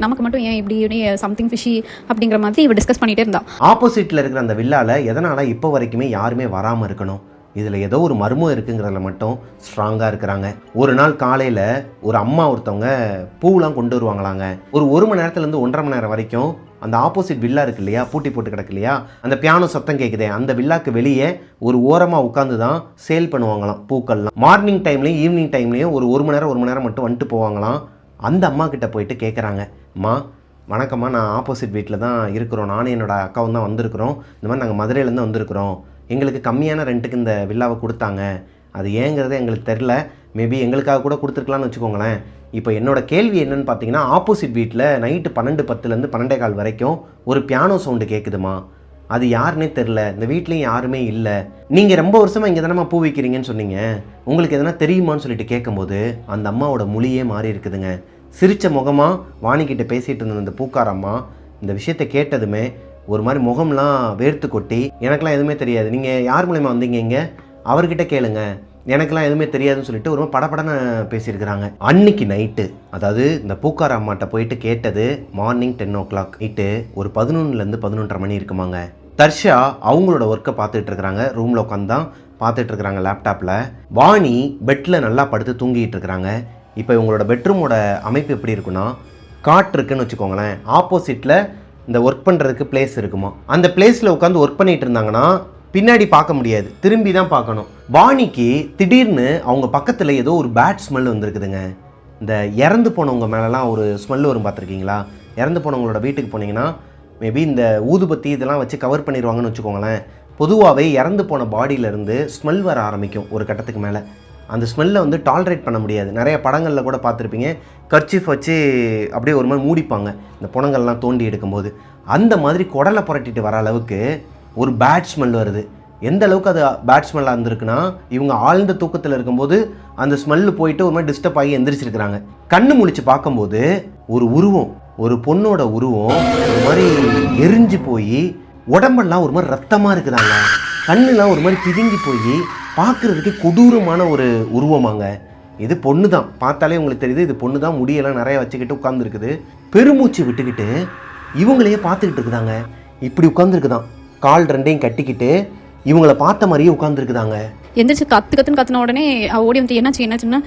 நமக்கு மட்டும் ஏன் இப்படி சம்திங் ஃபிஷி அப்படிங்கிற மாதிரி இவ டிஸ்கஸ் பண்ணிகிட்டே இருந்தா. ஆப்போசிட்டில் இருக்கிற அந்த வில்லால எதனால் இப்போ வரைக்குமே யாருமே வராமல் இருக்கணும், இதில் ஏதோ ஒரு மர்மம் இருக்குங்கிறதுல மட்டும் ஸ்ட்ராங்காக இருக்கிறாங்க. ஒரு நாள் காலையில் ஒரு அம்மா ஒருத்தவங்க பூவெலாம் கொண்டு வருவாங்களாங்க. ஒரு மணி நேரத்துலேருந்து 1.5 மணி நேரம் வரைக்கும் அந்த ஆப்போசிட் வில்லா இருக்கு இல்லையா, பூட்டி போட்டு கிடக்கு இல்லையா, அந்த பியானோ சத்தம் கேட்குதே, அந்த வில்லாக்கு வெளியே ஒரு ஓரமாக உட்காந்து தான் சேல் பண்ணுவாங்களாம் பூக்கள்லாம். மார்னிங் டைம்லேயும் ஈவினிங் டைம்லேயும் ஒரு மணி நேரம் மட்டும் வந்துட்டு போவாங்களாம். அந்த அம்மா கிட்ட போயிட்டு கேட்குறாங்க, அம்மா வணக்கம்மா, நான் ஆப்போசிட் வீட்டில் தான் இருக்கிறோம், நானும் என்னோட அக்காவும் தான் வந்திருக்கிறோம், இந்த மாதிரி நாங்கள் மதுரையிலேருந்து வந்திருக்கிறோம், எங்களுக்கு கம்மியான ரெண்ட்டுக்கு இந்த வில்லாவை கொடுத்தாங்க, அது ஏங்கிறதே எங்களுக்கு தெரில, மேபி எங்களுக்காக கூட கொடுத்துருக்கலான்னு வச்சுக்கோங்களேன். இப்போ என்னோடய கேள்வி என்னென்னு பார்த்தீங்கன்னா, ஆப்போசிட் வீட்டில் நைட்டு 12:10லேருந்து 12:15 வரைக்கும் ஒரு பியானோ சவுண்டு கேட்குதுமா, அது யாருன்னே தெரில, இந்த வீட்லேயும் யாருமே இல்லை, நீங்கள் ரொம்ப வருஷமாக இங்கே தானே பூ வைக்கிறீங்கன்னு சொன்னீங்க, உங்களுக்கு எதனா தெரியுமான்னு சொல்லிட்டு கேட்கும்போது அந்த அம்மாவோட மொழியே மாறி இருக்குதுங்க. சிரித்த முகமாக வாணிக்கிட்ட பேசிகிட்டு இருந்த அந்த பூக்காரம்மா இந்த விஷயத்தை கேட்டதுமே ஒரு மாதிரி முகம்லாம் வேர்த்து கொட்டி, எனக்கெல்லாம் எதுவுமே தெரியாது, நீங்கள் யார் மூலயமா வந்தீங்க, இங்கே அவர்கிட்ட கேளுங்க, எனக்கெல்லாம் எதுவுமே தெரியாதுன்னு சொல்லிட்டு ஒரு படப்படன்னு பேசியிருக்கிறாங்க. அன்னைக்கு நைட்டு, அதாவது இந்த பூக்கார அம்மாட்ட போயிட்டு கேட்டது மார்னிங் 10 o'clock, நைட்டு ஒரு 11லேருந்து 11:30 மணி இருக்குமாங்க. தர்ஷா அவங்களோட ஒர்க்கை பார்த்துட்டு இருக்கிறாங்க, ரூமில் உட்காந்து தான் பார்த்துட்டு இருக்கிறாங்க லேப்டாப்பில். வாணி பெட்டில் நல்லா படுத்து தூங்கிட்டு இருக்கிறாங்க. இப்போ இவங்களோட பெட்ரூமோட அமைப்பு எப்படி இருக்குன்னா, காட் இருக்குன்னு வச்சுக்கோங்களேன், ஆப்போசிட்டில் இந்த ஒர்க் பண்ணுறதுக்கு பிளேஸ் இருக்குமா, அந்த பிளேஸில் உட்காந்து ஒர்க் பண்ணிகிட்டு இருந்தாங்கன்னா பின்னாடி பார்க்க முடியாது, திரும்பி தான் பார்க்கணும். வாணிக்கு திடீர்னு அவங்க பக்கத்தில் ஏதோ ஒரு பேட் ஸ்மெல் வந்துருக்குதுங்க. இந்த இறந்து போனவங்க மேலெலாம் ஒரு ஸ்மெல் வரும், பார்த்துருக்கீங்களா? இறந்து போனவங்களோட வீட்டுக்கு போனீங்கன்னா மேபி இந்த ஊதுபத்தி இதெல்லாம் வச்சு கவர் பண்ணிடுவாங்கன்னு வச்சுக்கோங்களேன். பொதுவாகவே இறந்து போன பாடியிலேருந்து ஸ்மெல் வர ஆரம்பிக்கும் ஒரு கட்டத்துக்கு மேலே. அந்த ஸ்மெல்லை வந்து டாலரேட் பண்ண முடியாது. நிறைய படங்களில் கூட பார்த்துருப்பீங்க, கர்ச்சீஃப் வச்சு அப்படியே ஒரு மாதிரி மூடிப்பாங்க இந்த புணங்கள்லாம் தோண்டி எடுக்கும்போது. அந்த மாதிரி குடலை புரட்டிட்டு வர அளவுக்கு ஒரு பேட் ஸ்மெல் வருது. எந்த அளவுக்கு அது பேட் ஸ்மெல்லாக இருந்திருக்குன்னா, இவங்க ஆழ்ந்த தூக்கத்தில் இருக்கும்போது அந்த ஸ்மெல்லு போயிட்டு ஒரு மாதிரி டிஸ்டர்ப் ஆகி எந்திரிச்சிருக்கிறாங்க. கண்ணு முழிச்சு பார்க்கும்போது ஒரு உருவம், ஒரு பொண்ணோட உருவம் ஒரு மாதிரி எரிஞ்சு போய் உடம்பெல்லாம் ஒரு மாதிரி ரத்தமாக இருக்குதாங்க. கண்ணுலாம் ஒரு மாதிரி பிதுங்கி போய் பார்க்குறதுக்கு கொடூரமான ஒரு உருவமாங்க. இது பொண்ணு தான், பார்த்தாலே உங்களுக்கு தெரியுது இது பொண்ணு தான். முடியெல்லாம் நிறைய வச்சுக்கிட்டு உட்காந்துருக்குது. பெருமூச்சு விட்டுக்கிட்டு இவங்களையே பார்த்துக்கிட்டு இருக்குதாங்க. இப்படி உட்காந்துருக்குதான், கால் ரெண்டையும் கட்டிக்கிட்டு இவங்கள பார்த்த மாதிரியே உட்காந்துருக்குதாங்க. எந்திரிச்சு கத்துன்னு கத்துன உடனே ஓடி வந்து என்னாச்சுன்னா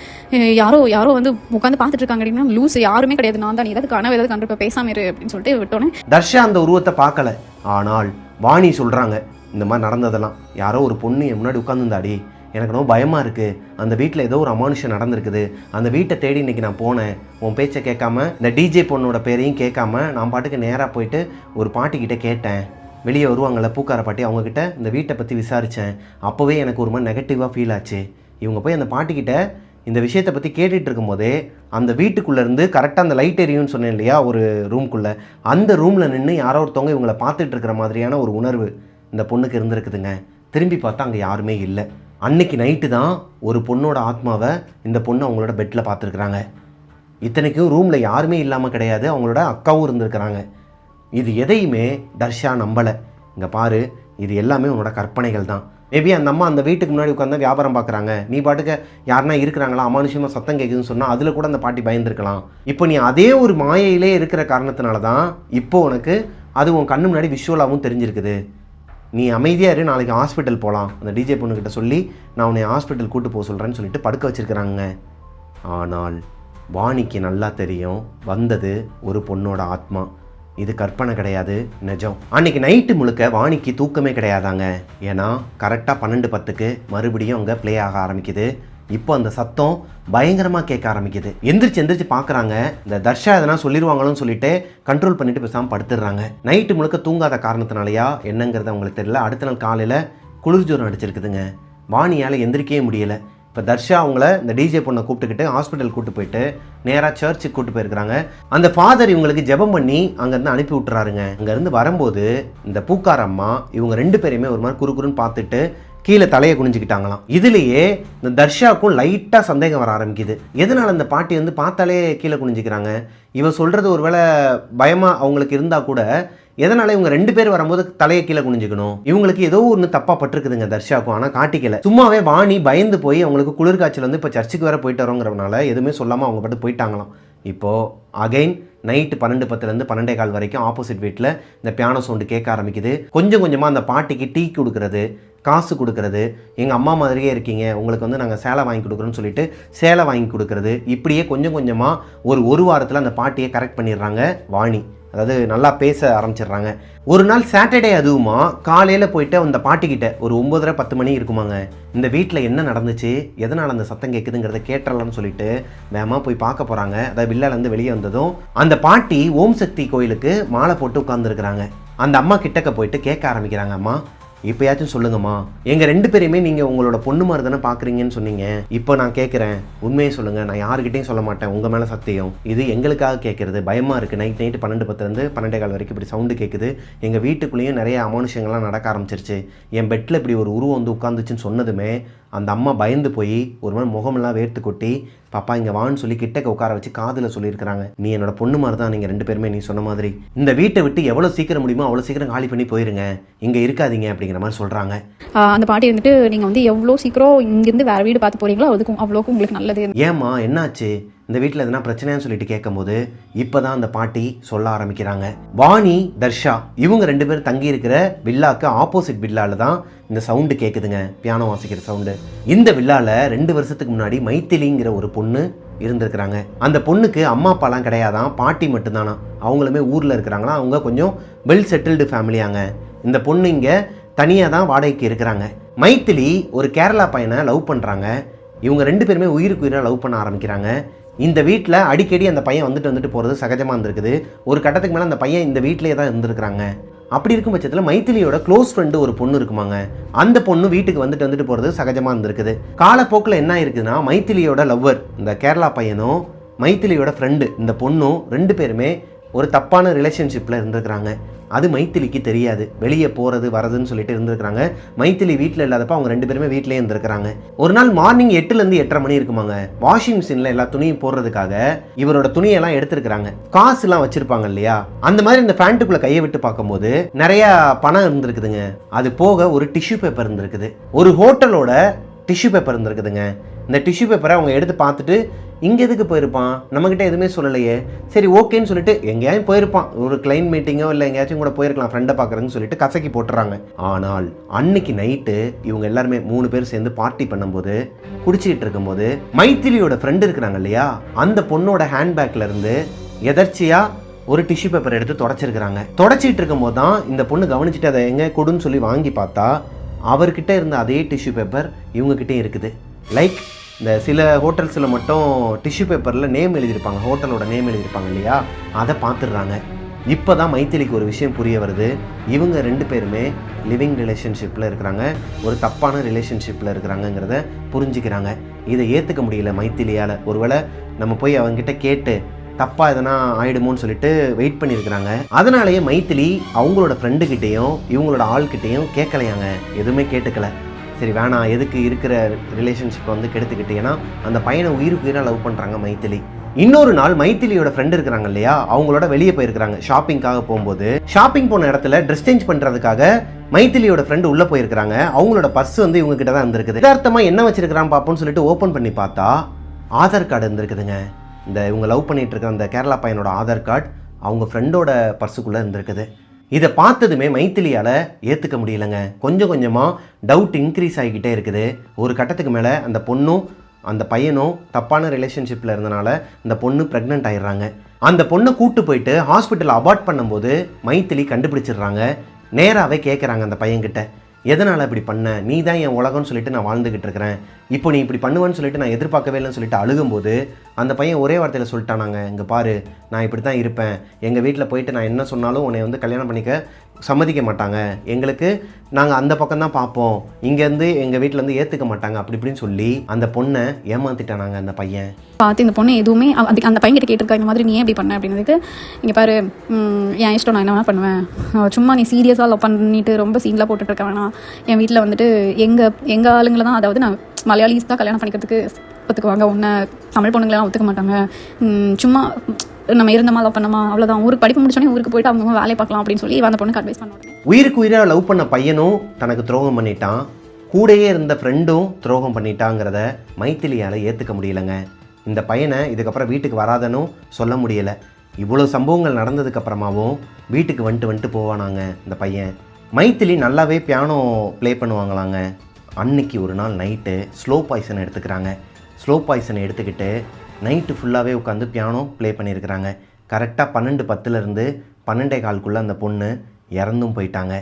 யாரோ வந்து உட்காந்து பார்த்துட்டு இருக்காங்க அப்படின்னா, லூஸ் யாருமே கிடையாது, நான் தான், ஏதாவது கனவு ஏதாவது கண்டிப்பாக பேசாம இரு அப்படின்னு சொல்லிட்டு விட்டோன்னே தர்ஷா அந்த உருவத்தை பார்க்கல. ஆனால் வாணி சொல்கிறாங்க, இந்த மாதிரி நடந்ததெல்லாம் யாரோ ஒரு பொண்ணு என் முன்னாடி உட்காந்துருந்தாடி, எனக்கு ரொம்ப பயமாக இருக்குது, அந்த வீட்டில் ஏதோ ஒரு அமானுஷம் நடந்திருக்குது, அந்த வீட்டை தேடி இன்றைக்கி நான் போனேன், உன் பேச்சை கேட்காம இந்த டிஜே பொண்ணோட பேரையும் கேட்காம நான் பாட்டுக்கு நேராக போயிட்டு ஒரு பாட்டிக்கிட்ட கேட்டேன், வெளியே வருவாங்கள்ல பூக்கார பாட்டி, அவங்கக்கிட்ட இந்த வீட்டை பற்றி விசாரித்தேன், அப்போவே எனக்கு ஒரு மாதிரி நெகட்டிவாக ஃபீல் ஆச்சு. இவங்க போய் அந்த பாட்டிக்கிட்ட இந்த விஷயத்தை பற்றி கேட்டுட்டு இருக்கும்போதே அந்த வீட்டுக்குள்ளேருந்து கரெக்டாக அந்த லைட் எரியும்னு சொன்னேன் இல்லையா, ஒரு ரூம்குள்ளே, அந்த ரூமில் நின்று யாரோ ஒருத்தவங்க இவங்களை பார்த்துட்டு இருக்கிற மாதிரியான ஒரு உணர்வு இந்த பொண்ணுக்கு இருந்திருக்குதுங்க. திரும்பி பார்த்தா அங்கே யாருமே இல்லை. அன்னைக்கு நைட்டு தான் ஒரு பொண்ணோட ஆத்மாவை இந்த பொண்ணு அவங்களோட பெட்டில் பார்த்துருக்குறாங்க. இத்தனைக்கும் ரூமில் யாருமே இல்லாமல் கிடையாது, அவங்களோட அக்காவும் இருந்திருக்கிறாங்க. இது எதையுமே தர்ஷா நம்பலை. இங்கே பாரு, இது எல்லாமே உன்னோட கற்பனைகள் தான். மேபி அந்த அம்மா அந்த வீட்டுக்கு முன்னாடி உட்காந்து வியாபாரம் பார்க்குறாங்க, நீ பாட்டுக்கு யாருன்னா இருக்கிறாங்களா, அமானுஷமாக சத்தம் கேட்குதுன்னு சொன்னால் அதில் கூட அந்த பாட்டி பயந்துருக்கலாம். இப்போ நீ அதே ஒரு மாயையிலே இருக்கிற காரணத்தினால தான் இப்போ உனக்கு அது உன் கண்ணு முன்னாடி விஷுவலாகவும் தெரிஞ்சிருக்குது. நீ அமைதியாக இரு, நாளைக்கு ஹாஸ்பிட்டல் போகலாம், அந்த டிஜே பொண்ணுக்கிட்ட சொல்லி நான் உன்னை ஹாஸ்பிட்டல் கூட்டு போக சொல்கிறேன்னு சொல்லிட்டு படுக்க வச்சுருக்கிறாங்க. ஆனால் வாணிக்கு நல்லா தெரியும், வந்தது ஒரு பொண்ணோட ஆத்மா, இது கற்பனை கிடையாது, நிஜம். அன்றைக்கி நைட்டு முழுக்க வாணிக்கு தூக்கமே கிடையாதாங்க. ஏன்னா கரெக்டாக 12:10க்கு மறுபடியும் அங்கே ப்ளே ஆக ஆரம்பிக்குது. இப்போ அந்த சத்தம் பயங்கரமாக கேட்க ஆரம்பிக்குது. எந்திரிச்சு பார்க்குறாங்க, இந்த தர்ஷா எதனா சொல்லிடுவாங்களோன்னு சொல்லிட்டு கண்ட்ரோல் பண்ணிட்டு பேசாமல் படுத்துடுறாங்க. நைட்டு முழுக்க தூங்காத காரணத்தினாலையா என்னங்கிறது அவங்களுக்கு தெரியல. அடுத்த நாள் காலையில் குளிர்ஜோரம் அடிச்சிருக்குதுங்க. வாணியால் எந்திரிக்கவே முடியலை. இப்போ தர்ஷா அவங்கள இந்த டிஜே பொண்ணை கூப்பிட்டுக்கிட்டு ஹாஸ்பிட்டல் கூப்பிட்டு போயிட்டு நேராக சர்ச்சுக்கு கூப்பிட்டு போயிருக்கிறாங்க. அந்த ஃபாதர் இவங்களுக்கு ஜெபம் பண்ணி அங்கேருந்து அனுப்பி விட்டுறாருங்க. அங்கேருந்து வரும்போது இந்த பூக்கார அம்மா இவங்க 2 பேரையுமே ஒரு மாதிரி குறுக்குறுன்னு பார்த்துட்டு கீழே தலையை குனிஞ்சிக்கிட்டாங்களாம். இதுலேயே இந்த தர்ஷாவுக்கும் லைட்டாக சந்தேகம் வர ஆரம்பிக்குது. எதனால் அந்த பாட்டி வந்து பார்த்தாலே கீழே குனிஞ்சிக்கிறாங்க, இவ சொல்கிறது ஒரு வேளை பயமாக அவங்களுக்கு இருந்தால் கூட எதனால இவங்க 2 பேர் வரும்போது தலையை கீழே குனிஞ்சிக்கணும், இவங்களுக்கு ஏதோ ஒன்று தப்பாக பட்டிருக்குதுங்க தர்ஷாவுக்கும். ஆனால் காட்டிக்கல. சும்மாவே வாணி பயந்து போய் அவங்களுக்கு குளிர்காய்ச்சல் வந்து இப்போ சர்ச்சுக்கு வேற போயிட்டு வரோங்கிறதுனால எதுவுமே சொல்லாமல் அவங்க பாட்டு போயிட்டாங்களாம். இப்போது அகைன் நைட்டு 12:10 12:15 வரைக்கும் ஆப்போசிட் வீட்டில் இந்த பியானோ சவுண்டு கேட்க ஆரம்பிக்குது. கொஞ்சம் கொஞ்சமாக அந்த பாட்டிக்கு டீ கொடுக்குறது, காசு கொடுக்குறது, எங்கள் அம்மா மாதிரியே இருக்கீங்க, உங்களுக்கு வந்து நாங்கள் சேலை வாங்கி கொடுக்குறோன்னு சொல்லிட்டு சேலை வாங்கி கொடுக்குறது, இப்படியே கொஞ்சம் கொஞ்சமாக ஒரு வாரத்தில் அந்த பாட்டியை கரெக்ட் பண்ணிடுறாங்க வாணி. அதாவது நல்லா பேச ஆரம்பிச்சிடுறாங்க. ஒரு நாள் சாட்டர்டே அதுவுமா காலையில் போயிட்டு அந்த பாட்டிக்கிட்ட ஒரு 9:30-10 மணி இருக்குமாங்க, இந்த வீட்டில் என்ன நடந்துச்சு, எதனால் அந்த சத்தம் கேட்குதுங்கிறத கேட்டுறலாம்னு சொல்லிட்டு வேகமாக போய் பார்க்க போகிறாங்க. அதாவது வில்லாலேருந்து வெளியே வந்ததும் அந்த பாட்டி ஓம் சக்தி கோயிலுக்கு மாலை போட்டு உட்காந்துருக்குறாங்க. அந்த அம்மா கிட்டக்க போயிட்டு கேட்க ஆரம்பிக்கிறாங்க, அம்மா இப்போயாச்சும் சொல்லுங்கம்மா, எங்கள் 2 பேரையுமே நீங்கள் உங்களோட பொண்ணு மாதிரி தானே பார்க்குறீங்கன்னு சொன்னீங்க, இப்போ நான் கேட்குறேன், உண்மையை சொல்லுங்கள், நான் யாருக்கிட்டையும் சொல்ல மாட்டேன், உங்கள் மேலே சத்தியம், இது எங்களுக்காக கேட்குறது, பயமாக இருக்குது, நைட்டு 12:10 12:15 வரைக்கும் இப்படி சவுண்டு கேட்குது, எங்கள் வீட்டுக்குள்ளேயும் நிறைய அமானுஷங்கள்லாம் நடக்க ஆரம்பிச்சிருச்சு, என் பெட்டில் இப்படி ஒரு உருவம் வந்து உட்காந்துச்சுன்னு சொன்னதுமே அந்த அம்மா பயந்து போய் ஒரு மாதிரி முகமெல்லாம் வேர்த்து கொட்டி, பாப்பா இங்கே வான்னு சொல்லி கிட்டக்க உட்கார வச்சு காதில் சொல்லியிருக்கிறாங்க, நீ என்னோட பொண்ணு மாதிரி தான், நீங்கள் 2 பேருமே நீ சொன்ன மாதிரி இந்த வீட்டை விட்டு எவ்வளோ சீக்கிரம் முடியுமோ அவ்வளோ சீக்கிரம் காலி பண்ணி போயிருங்க, இங்கே இருக்காதீங்க அப்படிங்கிற மாதிரி சொல்கிறாங்க. அந்த பாட்டி வந்துட்டு நீங்கள் வந்து எவ்வளோ சீக்கிரம் இங்கேருந்து வேறு வீடு பார்த்து போகிறீங்களோ அதுக்கும் அவ்வளோக்கும் உங்களுக்கு நல்லது. ஏம்மா என்னாச்சு, இந்த வீட்டில் எதனா பிரச்சனைன்னு சொல்லிட்டு கேட்கும்போது இப்போ தான் அந்த பாட்டி சொல்ல ஆரம்பிக்கிறாங்க. வாணி தர்ஷா இவங்க 2 பேரும் தங்கி இருக்கிற வில்லாக்கு ஆப்போசிட் வில்லால தான் இந்த சவுண்டு கேட்குதுங்க, பியானோ வாசிக்கிற சவுண்டு. இந்த வில்லால 2 வருஷத்துக்கு முன்னாடி மைத்திலிங்கிற ஒரு பொண்ணு இருந்திருக்கிறாங்க. அந்த பொண்ணுக்கு அம்மா அப்பாலாம் கிடையாதான், பாட்டி மட்டும்தானா, அவங்களுமே ஊரில் இருக்கிறாங்களா, அவங்க கொஞ்சம் வெல் செட்டில்டு ஃபேமிலியாங்க. இந்த பொண்ணு இங்கே தனியாக தான் வாடகைக்கு இருக்கிறாங்க. மைத்திலி ஒரு கேரளா பையனை லவ் பண்ணுறாங்க. இவங்க 2 பேருமே உயிருக்கு உயிராக லவ் பண்ண ஆரம்பிக்கிறாங்க. இந்த வீட்டில் அடிக்கடி அந்த பையன் வந்துட்டு போகிறது சகஜமாக இருந்திருக்குது. ஒரு கட்டத்துக்கு மேலே அந்த பையன் இந்த வீட்டிலேயே தான் இருந்திருக்கிறாங்க. அப்படி இருக்கும் பட்சத்தில் மைத்திலியோட க்ளோஸ் ஃப்ரெண்டு ஒரு பொண்ணு இருக்குமாங்க, அந்த பொண்ணு வீட்டுக்கு வந்துட்டு போகிறது சகஜமாக இருந்திருக்குது. காலப்போக்கில் என்ன இருக்குதுன்னா மைத்திலியோட லவ்வர் இந்த கேரளா பையனும் மைத்திலியோட ஃப்ரெண்டு இந்த பொண்ணும் 2 பேருமே ஒரு தப்பான ரிலேஷன்ஷிப்பில் இருந்திருக்கிறாங்க. அது மைத்திலிக்கு தெரியாது, வெளியே போகிறது வரதுன்னு சொல்லிட்டு இருந்திருக்கிறாங்க. மைத்திலி வீட்டில் இல்லாதப்ப அவங்க 2 பேருமே வீட்டிலே இருந்திருக்கிறாங்க. ஒரு நாள் மார்னிங் 8லேருந்து 8:30 மணி இருக்குமாங்க, வாஷிங் மிஷினில் எல்லா துணியும் போடுறதுக்காக இவரோட துணியெல்லாம் எடுத்துருக்கிறாங்க. காசுலாம் வச்சிருப்பாங்க இல்லையா, அந்த மாதிரி இந்த பேண்ட்டுக்குள்ளே கையை விட்டு பார்க்கும்போது நிறைய பணம் இருந்திருக்குதுங்க. அது போக ஒரு டிஷ்யூ பேப்பர் இருந்திருக்குது, ஒரு ஹோட்டலோட டிஷ்யூ பேப்பர் இருந்திருக்குதுங்க. இந்த டிஷ்யூ பேப்பரை அவங்க எடுத்து பார்த்துட்டு இங்கே எதுக்கு போயிருப்பான், நம்மக்கிட்ட எதுவுமே சொல்லலையே, சரி ஓகேன்னு சொல்லிட்டு எங்கேயாச்சும் போயிருப்பான், ஒரு கிளைண்ட் மீட்டிங்கோ இல்லை எங்கேயாச்சும் கூட போயிருக்கலாம் ஃப்ரெண்டை பார்க்குறேன்னு சொல்லிட்டு கசக்கி போட்டுறாங்க. ஆனால் அன்னைக்கு நைட்டு இவங்க எல்லாருமே 3 பேர் சேர்ந்து பார்ட்டி பண்ணும்போது குடிச்சிக்கிட்டு இருக்கும்போது மைத்திலியோட ஃப்ரெண்டு இருக்கிறாங்க இல்லையா, அந்த பொண்ணோட ஹேண்ட்பேக்ல இருந்து எதர்ச்சியா ஒரு டிஷ்யூ பேப்பர் எடுத்து தொடச்சிருக்கிறாங்க. தொடச்சிட்டு இருக்கும் போது தான் இந்த பொண்ணு கவனிச்சுட்டு அதை எங்கே கொடுன்னு சொல்லி வாங்கி பார்த்தா அவர்கிட்ட இருந்த அதே டிஷ்யூ பேப்பர் இவங்ககிட்டே இருக்குது. லைக் இந்த சில ஹோட்டல்ஸில் மட்டும் டிஷ்யூ பேப்பரில் நேம் எழுதியிருப்பாங்க, ஹோட்டலோட நேம் எழுதியிருப்பாங்க இல்லையா, அதை பார்த்துடுறாங்க. இப்போ தான் மைத்திலிக்கு ஒரு விஷயம் புரிய வருது. இவங்க 2 பேருமே லிவிங் ரிலேஷன்ஷிப்பில் இருக்கிறாங்க, ஒரு தப்பான ரிலேஷன்ஷிப்பில் இருக்கிறாங்கங்கிறத புரிஞ்சுக்கிறாங்க. இதை ஏற்றுக்க முடியல மைத்திலியால். ஒருவேளை நம்ம போய் அவங்ககிட்ட கேட்டு தப்பாக எதனா ஆயிடுமோன்னு சொல்லிட்டு வெயிட் பண்ணியிருக்கிறாங்க. அதனாலேயே மைத்திலி அவங்களோட ஃப்ரெண்டுக்கிட்டேயும் இவங்களோட ஆள்கிட்டையும் கேட்கலையாங்க, எதுவுமே கேட்டுக்கல. சரி வேணாம், எதுக்கு இருக்கிற ரிலேஷன்ஷிப்பை வந்து கெடுத்துக்கிட்டு, ஏன்னா அந்த பையனை உயிருக்கு உயிராக லவ் பண்ணுறாங்க மைத்திலி. இன்னொரு நாள் மைத்திலியோட ஃப்ரெண்டு இருக்கிறாங்க இல்லையா, அவங்களோட வெளியே போயிருக்கிறாங்க ஷாப்பிங்காக. போகும்போது ஷாப்பிங் போன இடத்துல ட்ரெஸ் சேஞ்ச் பண்ணுறதுக்காக மைத்திலியோட ஃப்ரெண்டு உள்ளே போயிருக்கிறாங்க. அவங்களோட பர்ஸ் வந்து இவங்க கிட்ட தான் இருந்திருக்குது. யதார்த்தமாக என்ன வச்சிருக்கிறான் பார்ப்போம்னு சொல்லிட்டு ஓப்பன் பண்ணி பார்த்தா ஆதார் கார்டு இருந்திருக்குதுங்க. இந்த இவங்க லவ் பண்ணிட்டு இருக்கிற அந்த கேரளா பையனோட ஆதார் கார்டு அவங்க ஃப்ரெண்டோட பர்ஸுக்குள்ளே இருந்திருக்குது. இதை பார்த்ததுமே மைத்திலியால் ஏற்றுக்க முடியலைங்க. கொஞ்சம் கொஞ்சமாக டவுட் இன்க்ரீஸ் ஆகிக்கிட்டே இருக்குது. ஒரு கட்டத்துக்கு மேலே அந்த பொண்ணும் அந்த பையனும் தப்பான ரிலேஷன்ஷிப்பில் இருந்தனால அந்த பொண்ணு ப்ரெக்னென்ட் ஆயிடுறாங்க. அந்த பொண்ணை கூட்டு போயிட்டு ஹாஸ்பிட்டல் அபார்ட் பண்ணும்போது மைத்திலி கண்டுபிடிச்சிடுறாங்க. நேராகவே கேட்குறாங்க அந்த பையன்கிட்ட, எதனால் இப்படி பண்ண, நீ தான் என் உலகம்னு சொல்லிட்டு நான் வாழ்ந்துக்கிட்டு இருக்கிறேன், இப்போ நீ இப்படி பண்ணுவேன்னு சொல்லிட்டு நான் எதிர்பார்க்கவே இல்லைன்னு சொல்லிட்டு அழுகும்போது அந்த பையன் ஒரே வார்த்தையில் சொல்லிட்டானாங்க, இங்கே பாரு நான் இப்படி தான் இருப்பேன், எங்கள் வீட்டில் போயிட்டு நான் என்ன சொன்னாலும் உன்னை வந்து கல்யாணம் பண்ணிக்க சம்மதிக்க மாட்டாங்க, எங்களுக்கு நாங்கள் அந்த பக்கம் தான் பார்ப்போம், இங்கேருந்து எங்கள் வீட்டிலேருந்து ஏற்றுக்க மாட்டாங்க அப்படி இப்படின்னு சொல்லி அந்த பொண்ணை ஏமாற்றிட்டானாங்க அந்த பையன். பார்த்து இந்த பொண்ணு எதுவுமே அந்த பையன்கிட்ட கேட்டிருக்கா, இந்த மாதிரி நீ ஏன் இப்படி பண்ண அப்படின்னதுக்கு, இங்கே பாரு என் இஷ்டம், நான் என்ன பண்ணுவேன், சும்மா நீ சீரியஸாக லவ் பண்ணிட்டு ரொம்ப சீன்லாம் போட்டுட்ருக்க வேணாம், என் வீட்டில் வந்துட்டு எங்கள் ஆளுங்களை தான், அதாவது நான் மலையாளிஸ் தான் கல்யாணம் பண்ணிக்கிறதுக்கு ஒத்துக்குவாங்க, உன்னை தமிழ் பொண்ணுங்களெல்லாம் ஒத்துக்க மாட்டாங்க, சும்மா நம்ம இருந்தமா லவ் பண்ணமா அவ்வளோதான், ஊருக்கு படிப்பு முடிச்சோடனே ஊருக்கு போயிட்டு அவங்க வேலையை பார்க்கலாம் அப்படின்னு சொல்லி அந்த பொண்ணுக்கு அட்வைஸ் பண்ண. உயிருக்கு உயிராக லவ் பண்ண பையனும் தனக்கு துரோகம் பண்ணிட்டான், கூடயே இருந்த ஃப்ரெண்டும் துரோகம் பண்ணிட்டாங்கிறத மைத்திலியால் ஏற்றுக்க முடியலைங்க. இந்த பையனை இதுக்கப்புறம் வீட்டுக்கு வராதனும் சொல்ல முடியலை. இவ்வளோ சம்பவங்கள் நடந்ததுக்கப்புறமாவும் வீட்டுக்கு வந்துட்டு போவானாங்க இந்த பையன். மைத்திலி நல்லாவே பியானோ ப்ளே பண்ணுவாங்களாங்க. அன்னைக்கு ஒரு நாள் நைட்டு ஸ்லோ பாய்சன் எடுத்துக்கிறாங்க. ஸ்லோ பாய்சனை எடுத்துக்கிட்டு நைட்டு ஃபுல்லாகவே உட்காந்து பியானோ ப்ளே பண்ணியிருக்கிறாங்க. கரெக்டாக 12:10 12:15 அந்த பொண்ணு இறந்தும் போயிட்டாங்க.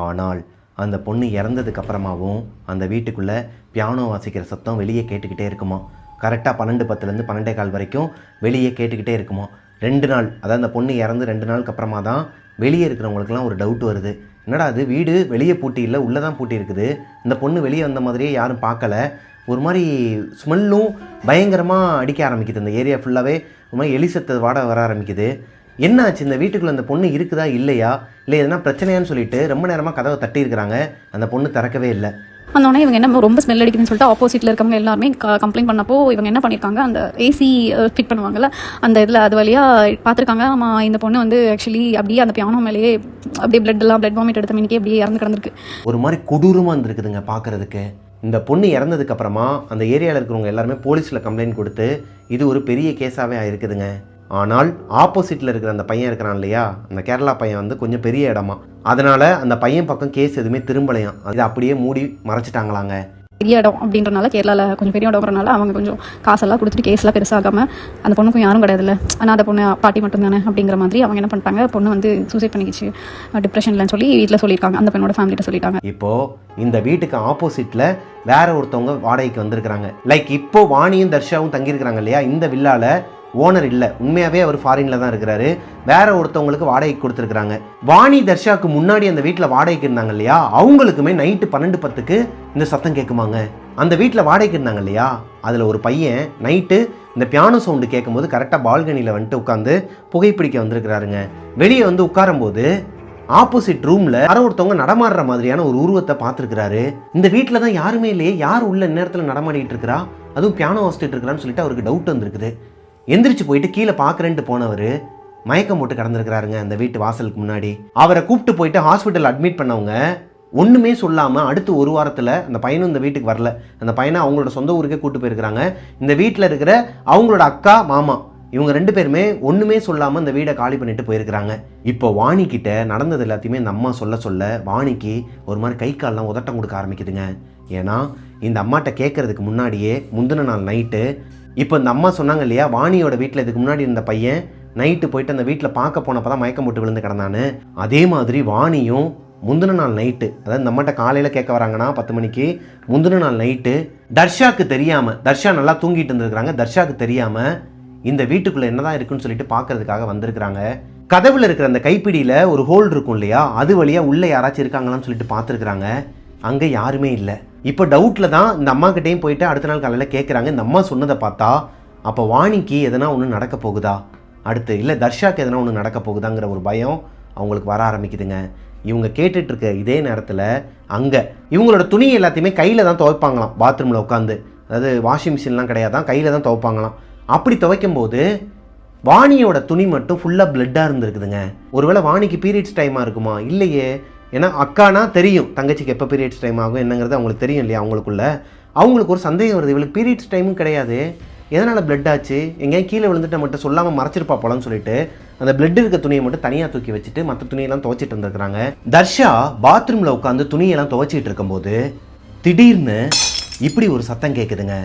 ஆனால் அந்த பொண்ணு இறந்ததுக்கப்புறமாவும் அந்த வீட்டுக்குள்ளே பியானோ வாசிக்கிற சத்தம் வெளியே கேட்டுக்கிட்டே இருக்குமா. கரெக்டாக 12:10 12:15 வரைக்கும் வெளியே கேட்டுக்கிட்டே இருக்குமா. 2 நாள், அதாவது அந்த பொண்ணு இறந்து 2 நாளுக்கு அப்புறமா தான் வெளியே இருக்கிறவங்களுக்குலாம் ஒரு டவுட் வருது, என்னடா அது வீடு வெளியே பூட்டி இல்லை உள்ளே தான் பூட்டி இருக்குது, இந்த பொண்ணு வெளியே வந்த மாதிரியே யாரும் பார்க்கல, ஒரு மாதிரி ஸ்மெல்லும் பயங்கரமாக அடிக்க ஆரம்பிக்குது, இந்த ஏரியா ஃபுல்லாகவே ஒரு மாதிரி எலிசத்து வாட வர ஆரம்பிக்குது. என்ன ஆச்சு, இந்த வீட்டுக்குள்ளே அந்த பொண்ணு இருக்குதா இல்லையா, இல்லை எதனா பிரச்சனையான்னு சொல்லிட்டு ரொம்ப நேரமாக கதவை தட்டியிருக்கிறாங்க, அந்த பொண்ணு திறக்கவே இல்லை. வந்தோடனே இவங்க என்ன ரொம்ப ஸ்மெல் அடிக்குதுன்னு சொல்லிட்டு ஆப்போசிட்டில் இருக்கவங்க எல்லாருமே கம்ப்ளைண்ட் பண்ணப்போ இவங்க என்ன பண்ணியிருக்காங்க, அந்த ஏசி ஃபிட் பண்ணுவாங்கல்ல அந்த இதில் அது வழியாக பார்த்துருக்காங்க. ஆமாம், இந்த பொண்ணு வந்து ஆக்சுவலி அப்படியே அந்த பியானோ மேலேயே அப்படியே பிளட் வாமிட் எடுத்த மினிக்கே அப்படியே இறந்து கிடந்திருக்கு. ஒரு மாதிரி கொடூரமாக இருந்திருக்குதுங்க பார்க்குறதுக்கு. இந்த பொண்ணு இறந்ததுக்கப்புறமா அந்த ஏரியாவில் இருக்கிறவங்க எல்லாருமே போலீஸில் கம்ப்ளைண்ட் கொடுத்து இது ஒரு பெரிய கேஸாகவே ஆயிருக்குதுங்க. ஆனால் ஆப்போசிட்டில் இருக்கிற அந்த பையன் இருக்கிறான் இல்லையா, அந்த கேரளா பையன் வந்து கொஞ்சம் பெரிய இடமா, அதனால் அந்த பையன் பக்கம் கேஸ் எதுவுமே திரும்பலையாம், அது அப்படியே மூடி மறைச்சிட்டாங்களாங்க. பெரிய இடம் அப்படின்றனால, கேரளாவில் கொஞ்சம் பெரிய இடம்ன்றனால அவங்க கொஞ்சம் காசெல்லாம் கொடுத்துட்டு கேஸ்லாம் பெருசாகாமல், அந்த பொண்ணுக்கும் யாரும் கிடையாதுல்ல, ஆனால் அந்த பொண்ணு பாட்டி மட்டும் தானே அப்படிங்கிற மாதிரி அவங்க என்ன பண்ணிட்டாங்க, பொண்ணு வந்து சூசைட் பண்ணிக்கிச்சு டிப்ரெஷன்லன்னு சொல்லி வீட்டில் சொல்லியிருக்காங்க, அந்த பெண்ணோட ஃபேமிலிட்ட சொல்லிட்டாங்க. இப்போது இந்த வீட்டுக்கு ஆப்போசிட்டில் வேற ஒருத்தவங்க வாடகைக்கு வந்திருக்கிறாங்க. லைக் இப்போ வாணியும் தர்ஷாவும் தங்கியிருக்கிறாங்க இல்லையா, இந்த வில்லால ஓனர் இல்லை, உண்மையாகவே அவர் ஃபாரினில் தான் இருக்கிறாரு, வேற ஒருத்தவங்களுக்கு வாடகைக்கு கொடுத்துருக்குறாங்க. வாணி தர்ஷாவுக்கு முன்னாடி அந்த வீட்டில் வாடகைக்கு இருந்தாங்க இல்லையா, அவங்களுக்குமே நைட்டு 12:10 இந்த சத்தம் கேட்குமாங்க. அந்த வீட்டில் வாடகைக்கு இருந்தாங்க இல்லையா, அதில் ஒரு பையன் நைட்டு இந்த பியானோ சவுண்டு கேட்கும்போது கரெக்டாக பால்கனியில் வந்துட்டு உட்காந்து புகைப்பிடிக்க வந்திருக்கிறாருங்க. வெளியே வந்து உட்காரும்போது ஆப்போசிட் ரூமில் யாரோ ஒருத்தவங்க நடமாடுற மாதிரியான ஒரு உருவத்தை பார்த்துருக்கிறாரு. இந்த வீட்டில் தான் யாருமே இல்லையே, யார் உள்ள நேரத்தில் நடமாடிட்டு இருக்கிறா, அதுவும் பியானோ வாசிச்சுட்டு இருக்கிறான்னு சொல்லிட்டு அவருக்கு டவுட் வந்துருக்குது. எந்திரிச்சு போயிட்டு கீழே பார்க்குறேன்ட்டு போனவர் மயக்கம் போட்டு கிடந்திருக்கிறாருங்க அந்த வீட்டு வாசலுக்கு முன்னாடி. அவரை கூப்பிட்டு போயிட்டு ஹாஸ்பிட்டல் அட்மிட் பண்ணவங்க ஒன்றுமே சொல்லாமல் அடுத்து ஒரு வாரத்தில் அந்த பையனும் இந்த வீட்டுக்கு வரல. அந்த பையனை அவங்களோட சொந்த ஊருக்கே கூட்டு போயிருக்கிறாங்க. இந்த வீட்டில் இருக்கிற அவங்களோட அக்கா மாமா இவங்க 2 பேருமே ஒன்றுமே சொல்லாமல் இந்த வீடை காலி பண்ணிட்டு போயிருக்கிறாங்க. இப்போ வாணிக்கிட்ட நடந்தது எல்லாத்தையுமே இந்த அம்மா சொல்ல வாணிக்கு ஒரு மாதிரி கை கால்லாம் உதட்டம் கொடுக்க ஆரம்பிக்குதுங்க. ஏன்னா இந்த அம்மாட்ட கேட்கறதுக்கு முன்னாடியே முந்தின நாள் நைட்டு இப்போ இந்த அம்மா சொன்னாங்க இல்லையா, வாணியோட வீட்டில் இதுக்கு முன்னாடி இருந்த பையன் நைட்டு போயிட்டு அந்த வீட்டில் பார்க்க போனப்போ தான் மயக்கம் போட்டு விழுந்து கிடந்தான்னு. அதே மாதிரி வாணியும் முந்தின நாள் நைட்டு, அதாவது இந்த அம்மாட்ட காலையில் கேட்க வராங்கன்னா 10 மணிக்கு, முந்தின நாள் நைட்டு தர்ஷாக்கு தெரியாமல், தர்ஷா நல்லா தூங்கிட்டு இருந்திருக்கிறாங்க, தர்ஷாக்கு தெரியாமல் இந்த வீட்டுக்குள்ளே என்னதான் இருக்குன்னு சொல்லிட்டு பார்க்கறதுக்காக வந்திருக்கிறாங்க. கதவுல இருக்கிற அந்த கைப்பிடியில் ஒரு ஹோல் இருக்கும் இல்லையா, அது வழியாக உள்ளே யாராச்சும் இருக்காங்களான்னு சொல்லிட்டு பார்த்துருக்குறாங்க. அங்கே யாருமே இல்லை. இப்போ டவுட்டில் தான் இந்த அம்மாக்கிட்டையும் போயிட்டு அடுத்த நாள் காலையில் கேட்குறாங்க. இந்த அம்மா சொன்னதை பார்த்தா அப்போ வாணிக்கு எதனா ஒன்று நடக்க போகுதா, அடுத்து இல்லை தர்ஷாக்கு எதனா ஒன்று நடக்க போகுதாங்கிற ஒரு பயம் அவங்களுக்கு வர ஆரம்பிக்குதுங்க. இவங்க கேட்டுட்ருக்க இதே நேரத்தில் அங்கே இவங்களோட துணி எல்லாத்தையுமே கையில் தான் துவைப்பாங்களாம், பாத்ரூமில் உட்காந்து. அதாவது வாஷிங் மிஷின்லாம் கிடையாதான், கையில் தான் துவைப்பாங்களாம். அப்படி துவைக்கும் போது வாணியோட துணி மட்டும் ஃபுல்லாக பிளட்டாக இருந்திருக்குதுங்க. ஒருவேளை வாணிக்கு பீரியட்ஸ் டைமாக இருக்குமா? இல்லையே, ஏன்னா அக்கானா தெரியும் தங்கச்சிக்கு எப்போ பீரியட்ஸ் டைம் ஆகும் என்னங்கிறது அவங்களுக்கு தெரியும் இல்லையா. அவங்களுக்கு ஒரு சந்தேகம் வருது, இவளுக்கு பீரியட்ஸ் டைமும் கிடையாது, எதனால் பிளட் ஆச்சு, எங்கேயும் கீழே விழுந்துட்ட மட்டும் சொல்லாமல் மறைச்சிருப்பா போலன்னு சொல்லிட்டு அந்த பிளட் இருக்க துணியை மட்டும் தனியாக தூக்கி வச்சுட்டு மற்ற துணியெல்லாம் துவைச்சிட்டு இருந்திருக்கிறாங்க. தர்ஷா பாத்ரூமில் உட்காந்து துணியெல்லாம் துவைச்சிட்டு இருக்கும்போது திடீர்னு இப்படி ஒரு சத்தம் கேட்குதுங்க.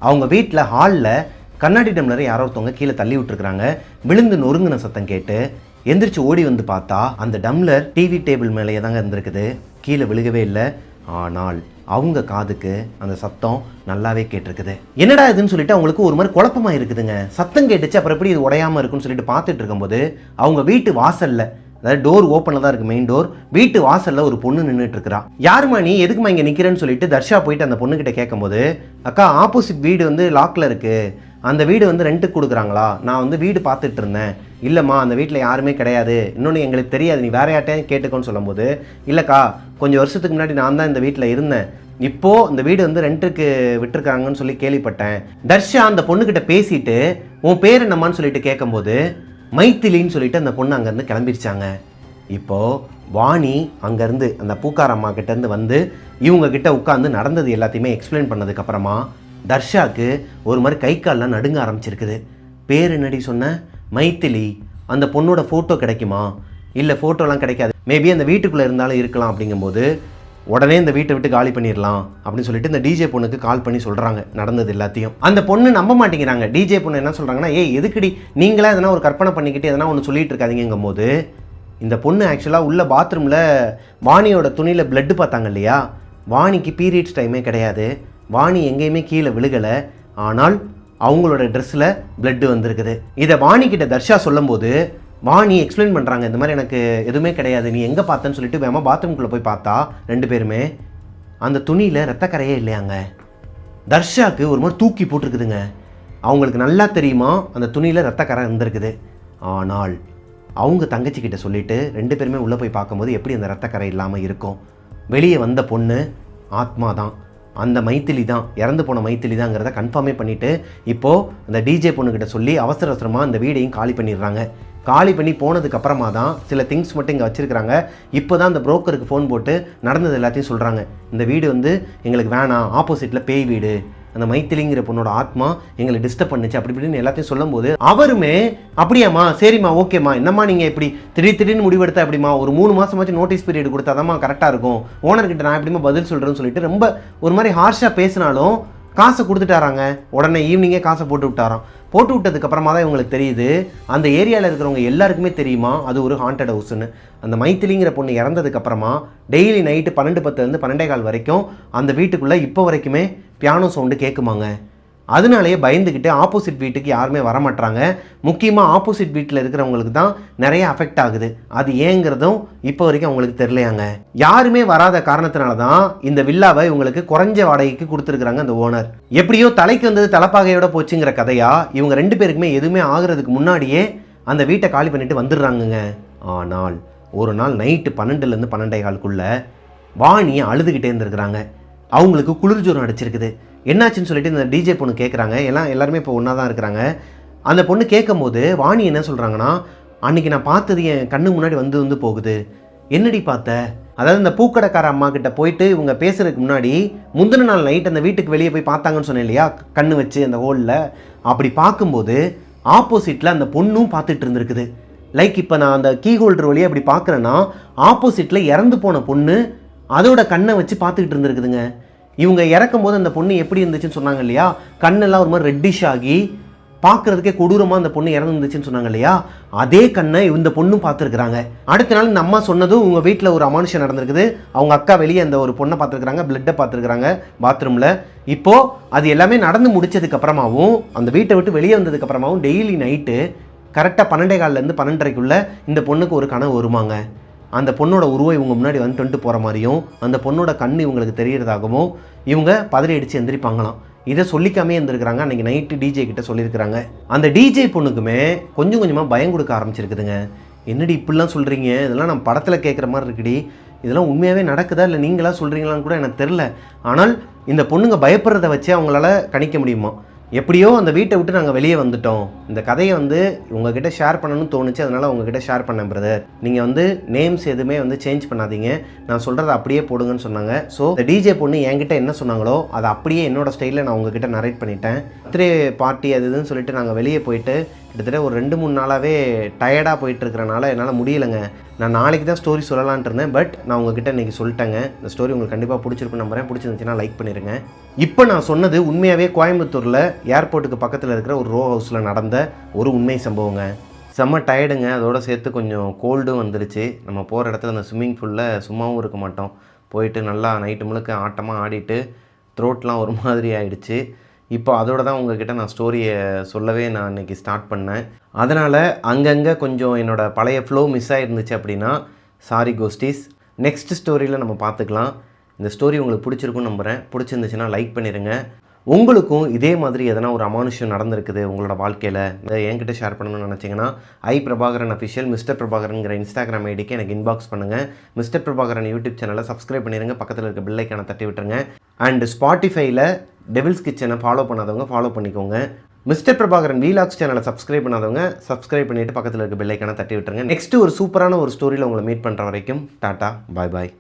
அவங்க வீட்டில் ஹாலில் கண்ணாடி டம்ளரை யாரோ ஒருத்தவங்க கீழே தள்ளி விட்டுருக்குறாங்க. விழுந்து நொறுங்கின சத்தம் கேட்டு எந்திரிச்சு ஓடி வந்து பார்த்தா அந்த டம்ளர் டிவி டேபிள் மேலேயே தாங்க இருந்திருக்குது, கீழே விழுகவே இல்லை. ஆனால் அவங்க காதுக்கு அந்த சத்தம் நல்லாவே கேட்டிருக்குது. என்னடா இதுன்னு சொல்லிட்டு அவங்களுக்கு ஒரு மாதிரி குழப்பமா இருக்குதுங்க. சத்தம் கேட்டுச்சு, அப்புறம் எப்படி இது உடையாமல் இருக்குன்னு சொல்லிட்டு பார்த்துட்டு இருக்கும்போது அவங்க வீட்டு வாசல்ல, அதாவது டோர் ஓப்பனில் தான் இருக்குது, மெயின் டோர், வீட்டு வாசலில் ஒரு பொண்ணு நின்றுட்டு இருக்கிறா. யாருமா நீ, எதுக்குமா இங்கே நிற்கிறேன்னு சொல்லிட்டு தர்ஷா போயிட்டு அந்த பொண்ணுக்கிட்ட கேட்கும்போது, அக்கா ஆப்போசிட் வீடு வந்து லாக்கில் இருக்குது, அந்த வீடு வந்து ரெண்ட்டுக்கு கொடுக்குறாங்களா, நான் வந்து வீடு பார்த்துட்டு இருந்தேன். இல்லைம்மா அந்த வீட்டில் யாருமே கிடையாது, இன்னொன்று எங்களுக்கு தெரியாது, நீ வேற யார்ட்டையும் கேட்டுக்கோன்னு சொல்லும்போது, இல்லைக்கா கொஞ்சம் வருஷத்துக்கு முன்னாடி நான் தான் இந்த வீட்டில் இருந்தேன், இப்போது இந்த வீடு வந்து ரெண்ட்டுக்கு விட்டுருக்காங்கன்னு சொல்லி கேள்விப்பட்டேன். தர்ஷா அந்த பொண்ணுக்கிட்ட பேசிட்டு உன் பேர் என்னம்மான்னு சொல்லிட்டு கேட்கும்போது மைத்திலின்னு சொல்லிட்டு அந்த பொண்ணு அங்கேருந்து கிளம்பிருச்சாங்க. இப்போது வாணி அங்கேருந்து அந்த பூக்கார அம்மா கிட்டேருந்து வந்து இவங்க கிட்ட உட்காந்து நடந்தது எல்லாத்தையுமே எக்ஸ்பிளைன் பண்ணதுக்கப்புறமா தர்ஷாவுக்கு ஒரு மாதிரி கை கால்லாம் நடுங்க ஆரம்பிச்சிருக்குது. பேர் என்னடி சொன்ன? மைத்திலி. அந்த பொண்ணோட ஃபோட்டோ கிடைக்குமா? இல்லை ஃபோட்டோலாம் கிடைக்காது, மேபி அந்த வீட்டுக்குள்ளே இருந்தாலும் இருக்கலாம். அப்படிங்கும்போது உடனே இந்த வீட்டை விட்டு காலி பண்ணிடலாம் அப்படின்னு சொல்லிட்டு இந்த டிஜே பொண்ணுக்கு கால் பண்ணி சொல்கிறாங்க நடந்தது எல்லாத்தையும். அந்த பொண்ணு நம்ப மாட்டேங்கிறாங்க. டிஜே பொண்ணு என்ன சொல்கிறாங்கன்னா, ஏய் எதுக்குடி நீங்களா எதனா ஒரு கற்பனை பண்ணிக்கிட்டு எதனா ஒன்று சொல்லிட்டு இருக்காதீங்கும் போது இந்த பொண்ணு ஆக்சுவலாக உள்ள பாத்ரூமில் வாணியோட துணியில் பிளட்டு பார்த்தாங்க இல்லையா, வாணிக்கு பீரியட்ஸ் டைமே கிடையாது, வாணி எங்கேயுமே கீழே விழுகலை, ஆனால் அவங்களோட ட்ரெஸ்ஸில் பிளட்டு வந்திருக்குது. இதை வாணிக்கிட்ட தர்ஷா சொல்லும்போது வாணி எக்ஸ்பிளைன் பண்ணுறாங்க, இந்த மாதிரி எனக்கு எதுவுமே கிடையாது, நீ எங்கே பார்த்தேன்னு சொல்லிட்டு வேமா பாத்ரூம்குள்ளே போய் பார்த்தா 2 பேருமே அந்த துணியில் ரத்தக்கரையே இல்லையாங்க. தர்ஷாவுக்கு ஒரு மாதிரி தூக்கி போட்டிருக்குதுங்க. அவங்களுக்கு நல்லா தெரியுமா அந்த துணியில் ரத்தக்கரை இருந்திருக்குது. ஆனால் அவங்க தங்கச்சிக்கிட்ட சொல்லிவிட்டு 2 பேருமே உள்ளே போய் பார்க்கும்போது எப்படி அந்த ரத்தக்கரை இல்லாமல் இருக்கும். வெளியே வந்த பொண்ணு ஆத்மா தான், அந்த மைத்திலி தான், இறந்து போன மைத்திலி தாங்கிறத கன்ஃபார்மே பண்ணிவிட்டு இப்போது அந்த டிஜே பொண்ணுக்கிட்ட சொல்லி அவசர அவசரமாக அந்த வீடையும் காலி பண்ணிடுறாங்க. காலி பண்ணி போனதுக்கப்புறமா தான் சில திங்ஸ் மட்டும் இங்கே வச்சுருக்கிறாங்க. இப்போ தான் அந்த புரோக்கருக்கு ஃபோன் போட்டு நடந்தது எல்லாத்தையும் சொல்கிறாங்க. இந்த வீடு வந்து எங்களுக்கு வேணாம், ஆப்போசிட்டில் பேய் வீடு, அந்த மைத்திலிங்கிற பொண்ணோட ஆத்மா எங்களை டிஸ்டர்ப் பண்ணுச்சு அப்படி இப்படின்னு எல்லாத்தையும் சொல்லும்போது அவருமே அப்படியாம்மா சரிம்மா ஓகேம்மா, என்னம்மா நீங்கள் இப்படி திடீர்னு முடிவெடுத்தா எப்படிமா, ஒரு 3 மாதமாச்சும் நோட்டீஸ் பீரியட் கொடுத்தாதாம்மா கரெக்டாக இருக்கும், ஓனர்கிட்ட நான் எப்படிமா பதில் சொல்கிறேன்னு சொல்லிட்டு ரொம்ப ஒரு மாதிரி ஹார்ஷாக பேசினாலும் காசை கொடுத்துட்டாராங்க. உடனே ஈவினிங்கே காசை போட்டு விட்டாராம். போட்டு விட்டதுக்கப்புறமா தான் இவங்களுக்கு தெரியுது அந்த ஏரியாவில் இருக்கிறவங்க எல்லாருக்குமே தெரியுமா அது ஒரு ஹாண்டட் ஹவுஸ்ன்னு. அந்த மைத்திலிங்கிற பொண்ணு இறந்ததுக்கப்புறமா டெய்லி நைட்டு 12:10 12:15 வரைக்கும் அந்த வீட்டுக்குள்ளே இப்போ வரைக்குமே பியானோ சவுண்டு கேட்குமாங்க. அதனாலேயே பயந்துக்கிட்டு ஆப்போசிட் வீட்டுக்கு யாருமே வரமாட்டாங்க. முக்கியமாக ஆப்போசிட் வீட்டில் இருக்கிறவங்களுக்கு தான் நிறைய அஃபெக்ட் ஆகுது. அது ஏங்கிறதும் இப்போ வரைக்கும் அவங்களுக்கு தெரியலையாங்க. யாருமே வராத காரணத்தினால தான் இந்த வில்லாவை இவங்களுக்கு குறைஞ்ச வாடகைக்கு கொடுத்துருக்குறாங்க அந்த ஓனர். எப்படியோ தலைக்கு வந்தது தலைப்பாகையோட போச்சுங்கிற கதையா இவங்க 2 பேருக்குமே எதுவுமே ஆகுறதுக்கு முன்னாடியே அந்த வீட்டை காலி பண்ணிட்டு வந்துடுறாங்கங்க. ஆனால் ஒரு நாள் நைட்டு 12 12:15 வாணி அழுதுகிட்டே இருந்திருக்கிறாங்க. அவங்களுக்கு குளிர் ஜுரம் அடிச்சிருக்குது. என்னாச்சுன்னு சொல்லிட்டு இந்த டிஜே பொண்ணு கேட்குறாங்க. எல்லாருமே இப்போ ஒன்றா தான் இருக்கிறாங்க. அந்த பொண்ணு கேட்கும்போது வாணி என்ன சொல்கிறாங்கன்னா, அன்றைக்கி நான் பார்த்தது என் கண்ணு முன்னாடி வந்து போகுது. என்னடி பார்த்த? அதாவது இந்த பூக்கடைக்கார அம்மா கிட்ட போயிட்டு இவங்க பேசுறதுக்கு முன்னாடி முந்தின நாள் நைட் அந்த வீட்டுக்கு வெளியே போய் பார்த்தாங்கன்னு சொன்னேன் இல்லையா, கண்ணு வச்சு அந்த ஹோலில். அப்படி பார்க்கும்போது ஆப்போசிட்டில் அந்த பொண்ணும் பார்த்துட்டு இருந்திருக்குது. லைக் இப்போ நான் அந்த கீ ஹோல்டர் வழியாக அப்படி பார்க்குறேன்னா ஆப்போசிட்டில் இறந்து போன பொண்ணு அதோட கண்ணை வச்சு பார்த்துக்கிட்டு இருந்திருக்குதுங்க. இவங்க இறக்கும் போது அந்த பொண்ணு எப்படி இருந்துச்சுன்னு சொன்னாங்க இல்லையா, கண்ணெல்லாம் ஒரு மாதிரி ரெட்டிஷ் ஆகி பார்க்குறதுக்கே கொடூரமாக அந்த பொண்ணு இறந்துருந்துச்சுன்னு சொன்னாங்க இல்லையா, அதே கண்ணை இந்த பொண்ணும் பார்த்துருக்குறாங்க. அடுத்த நாள் இந்த அம்மா சொன்னதும் உங்கள் வீட்டில் ஒரு அமானுஷம் நடந்திருக்குது, அவங்க அக்கா வெளியே அந்த ஒரு பொண்ணை பார்த்துருக்குறாங்க, பிளட்டை பார்த்துருக்குறாங்க பாத்ரூமில். இப்போது அது எல்லாமே நடந்து முடிச்சதுக்கப்புறமாவும் அந்த வீட்டை விட்டு வெளியே வந்ததுக்கப்புறமாவும் டெய்லி நைட்டு கரெக்டாக 12:15 12:30 இந்த பொண்ணுக்கு ஒரு கனவு வருமாங்க. அந்த பொண்ணோட உருவம் இவங்க முன்னாடி வந்துட்டு போகிற மாதிரியும் அந்த பொண்ணோட கண் இவங்களுக்கு தெரியறதாகவும் இவங்க பதறி அடித்து எந்திரிப்பாங்களாம். இதை சொல்லிக்காமே இருந்திருக்கிறாங்க. அன்றைக்கி நைட்டு டிஜே கிட்ட சொல்லியிருக்கிறாங்க. அந்த டிஜே பொண்ணுக்குமே கொஞ்சம் கொஞ்சமாக பயம் கொடுக்க ஆரம்பிச்சிருக்குதுங்க. என்னடி இப்படிலாம் சொல்கிறீங்க, இதெல்லாம் நான் படத்தில் கேட்குற மாதிரி இருக்குடி, இதெல்லாம் உண்மையாகவே நடக்குதா இல்லை நீங்களா சொல்கிறீங்களான்னு கூட எனக்கு தெரில. ஆனால் இந்த பொண்ணுங்க பயப்படுறத வச்சு அவங்களால கணிக்க முடியுமா. எப்படியோ அந்த வீட்டை விட்டு நாங்கள் வெளியே வந்துட்டோம். இந்த கதையை உங்ககிட்ட ஷேர் பண்ணணும்னு தோணுச்சு, அதனால் உங்ககிட்ட ஷேர் பண்ணேன் பிரதர். நீங்கள் நேம்ஸ் எதுவுமே சேஞ்ச் பண்ணாதீங்க, நான் சொல்கிறத அப்படியே போடுங்கன்னு சொன்னாங்க. ஸோ இந்த டிஜே பொண்ணு என்கிட்ட என்ன சொன்னாங்களோ அதை அப்படியே என்னோடய ஸ்டைலில் நான் உங்ககிட்ட நரேட் பண்ணிட்டேன். பர்த்டே பார்ட்டி அது இதுன்னு சொல்லிட்டு நாங்கள் வெளியே போயிட்டு கிட்டத்தட்ட ஒரு 2-3 நாளாகவே டயர்டாக போயிட்டு இருக்கிறனால என்னால் முடியலைங்க. நான் நாளைக்கு தான் ஸ்டோரி சொல்லலான்ட்டு இருந்தேன், பட் நான் உங்ககிட்ட இன்றைக்கி சொல்லிட்டேங்க. இந்த ஸ்டோரி உங்களுக்கு கண்டிப்பாக பிடிச்சிருக்குன்னு நம்புறேன். பிடிச்சிருந்துச்சுன்னா லைக் பண்ணிடுங்க. இப்போ நான் சொன்னது உண்மையாகவே கோயம்புத்தூரில் ஏர்போர்ட்டுக்கு பக்கத்தில் இருக்கிற ஒரு ரோ ஹவுஸில் நடந்த ஒரு உண்மை சம்பவங்க. செம்ம டயர்டுங்க, அதோடு சேர்த்து கொஞ்சம் கோல்டும் வந்துருச்சு. நம்ம போகிற இடத்துல அந்த ஸ்விம்மிங் பூலில் சும்மாவும் இருக்க மாட்டோம். போயிட்டு நல்லா நைட்டு முழுக்க ஆட்டமாக ஆடிட்டு த்ரோட்லாம் ஒரு மாதிரி ஆயிடுச்சு. இப்போ அதோட தான் உங்ககிட்ட நான் ஸ்டோரியை சொல்லவே நான் இன்றைக்கி ஸ்டார்ட் பண்ணேன். அதனால் அங்கங்கே கொஞ்சம் என்னோடய பழைய ஃப்ளோ மிஸ் ஆகிருந்துச்சு அப்படின்னா சாரி கோஸ்டீஸ். நெக்ஸ்ட் ஸ்டோரியில் நம்ம பார்த்துக்கலாம். இந்த ஸ்டோரி உங்களுக்கு பிடிச்சிருக்குன்னு நம்புகிறேன். பிடிச்சிருந்துச்சுன்னா லைக் பண்ணிடுங்க. உங்களுக்கும் இதே மாதிரி எதனா ஒரு அமானுஷம் நடந்திருக்குது உங்களோட வாழ்க்கையில், இதை என்கிட்ட ஷேர் பண்ணணும்னு நினச்சிங்கன்னா பிரபாகரன் அஃபிஷியல் மிஸ்டர் பிரபாகரன்கிற இன்ஸ்டாகிராம் ஐடிக்கு எனக்கு இன்பாக்ஸ் பண்ணுங்கள். மிஸ்டர் பிரபாகரன் யூடியூப் சேனலை சப்ஸ்கிரைப் பண்ணிடுங்க, பக்கத்தில் இருக்க பெல் ஐக்கானை தட்டி விட்டுருங்க. அண்ட் ஸ்பாட்டிஃபைல டெவில்ஸ் கிச்சனை ஃபாலோ பண்ணாதவங்க ஃபாலோ பண்ணிக்கோங்க. மிஸ்டர் பிரபாகரன் வீலாக்ஸ் சேனலை சப்ஸ்கிரைப் பண்ணாதவங்க சப்ஸ்கிரைப் பண்ணிவிட்டு பக்கத்தில் இருக்க பெல் ஐக்கானை தட்டி விட்டுருங்க. நெக்ஸ்ட்டு ஒரு சூப்பரான ஒரு ஸ்டோரியில் உங்களை மீட் பண்ணுற வரைக்கும் டாட்டா பாய் பாய்.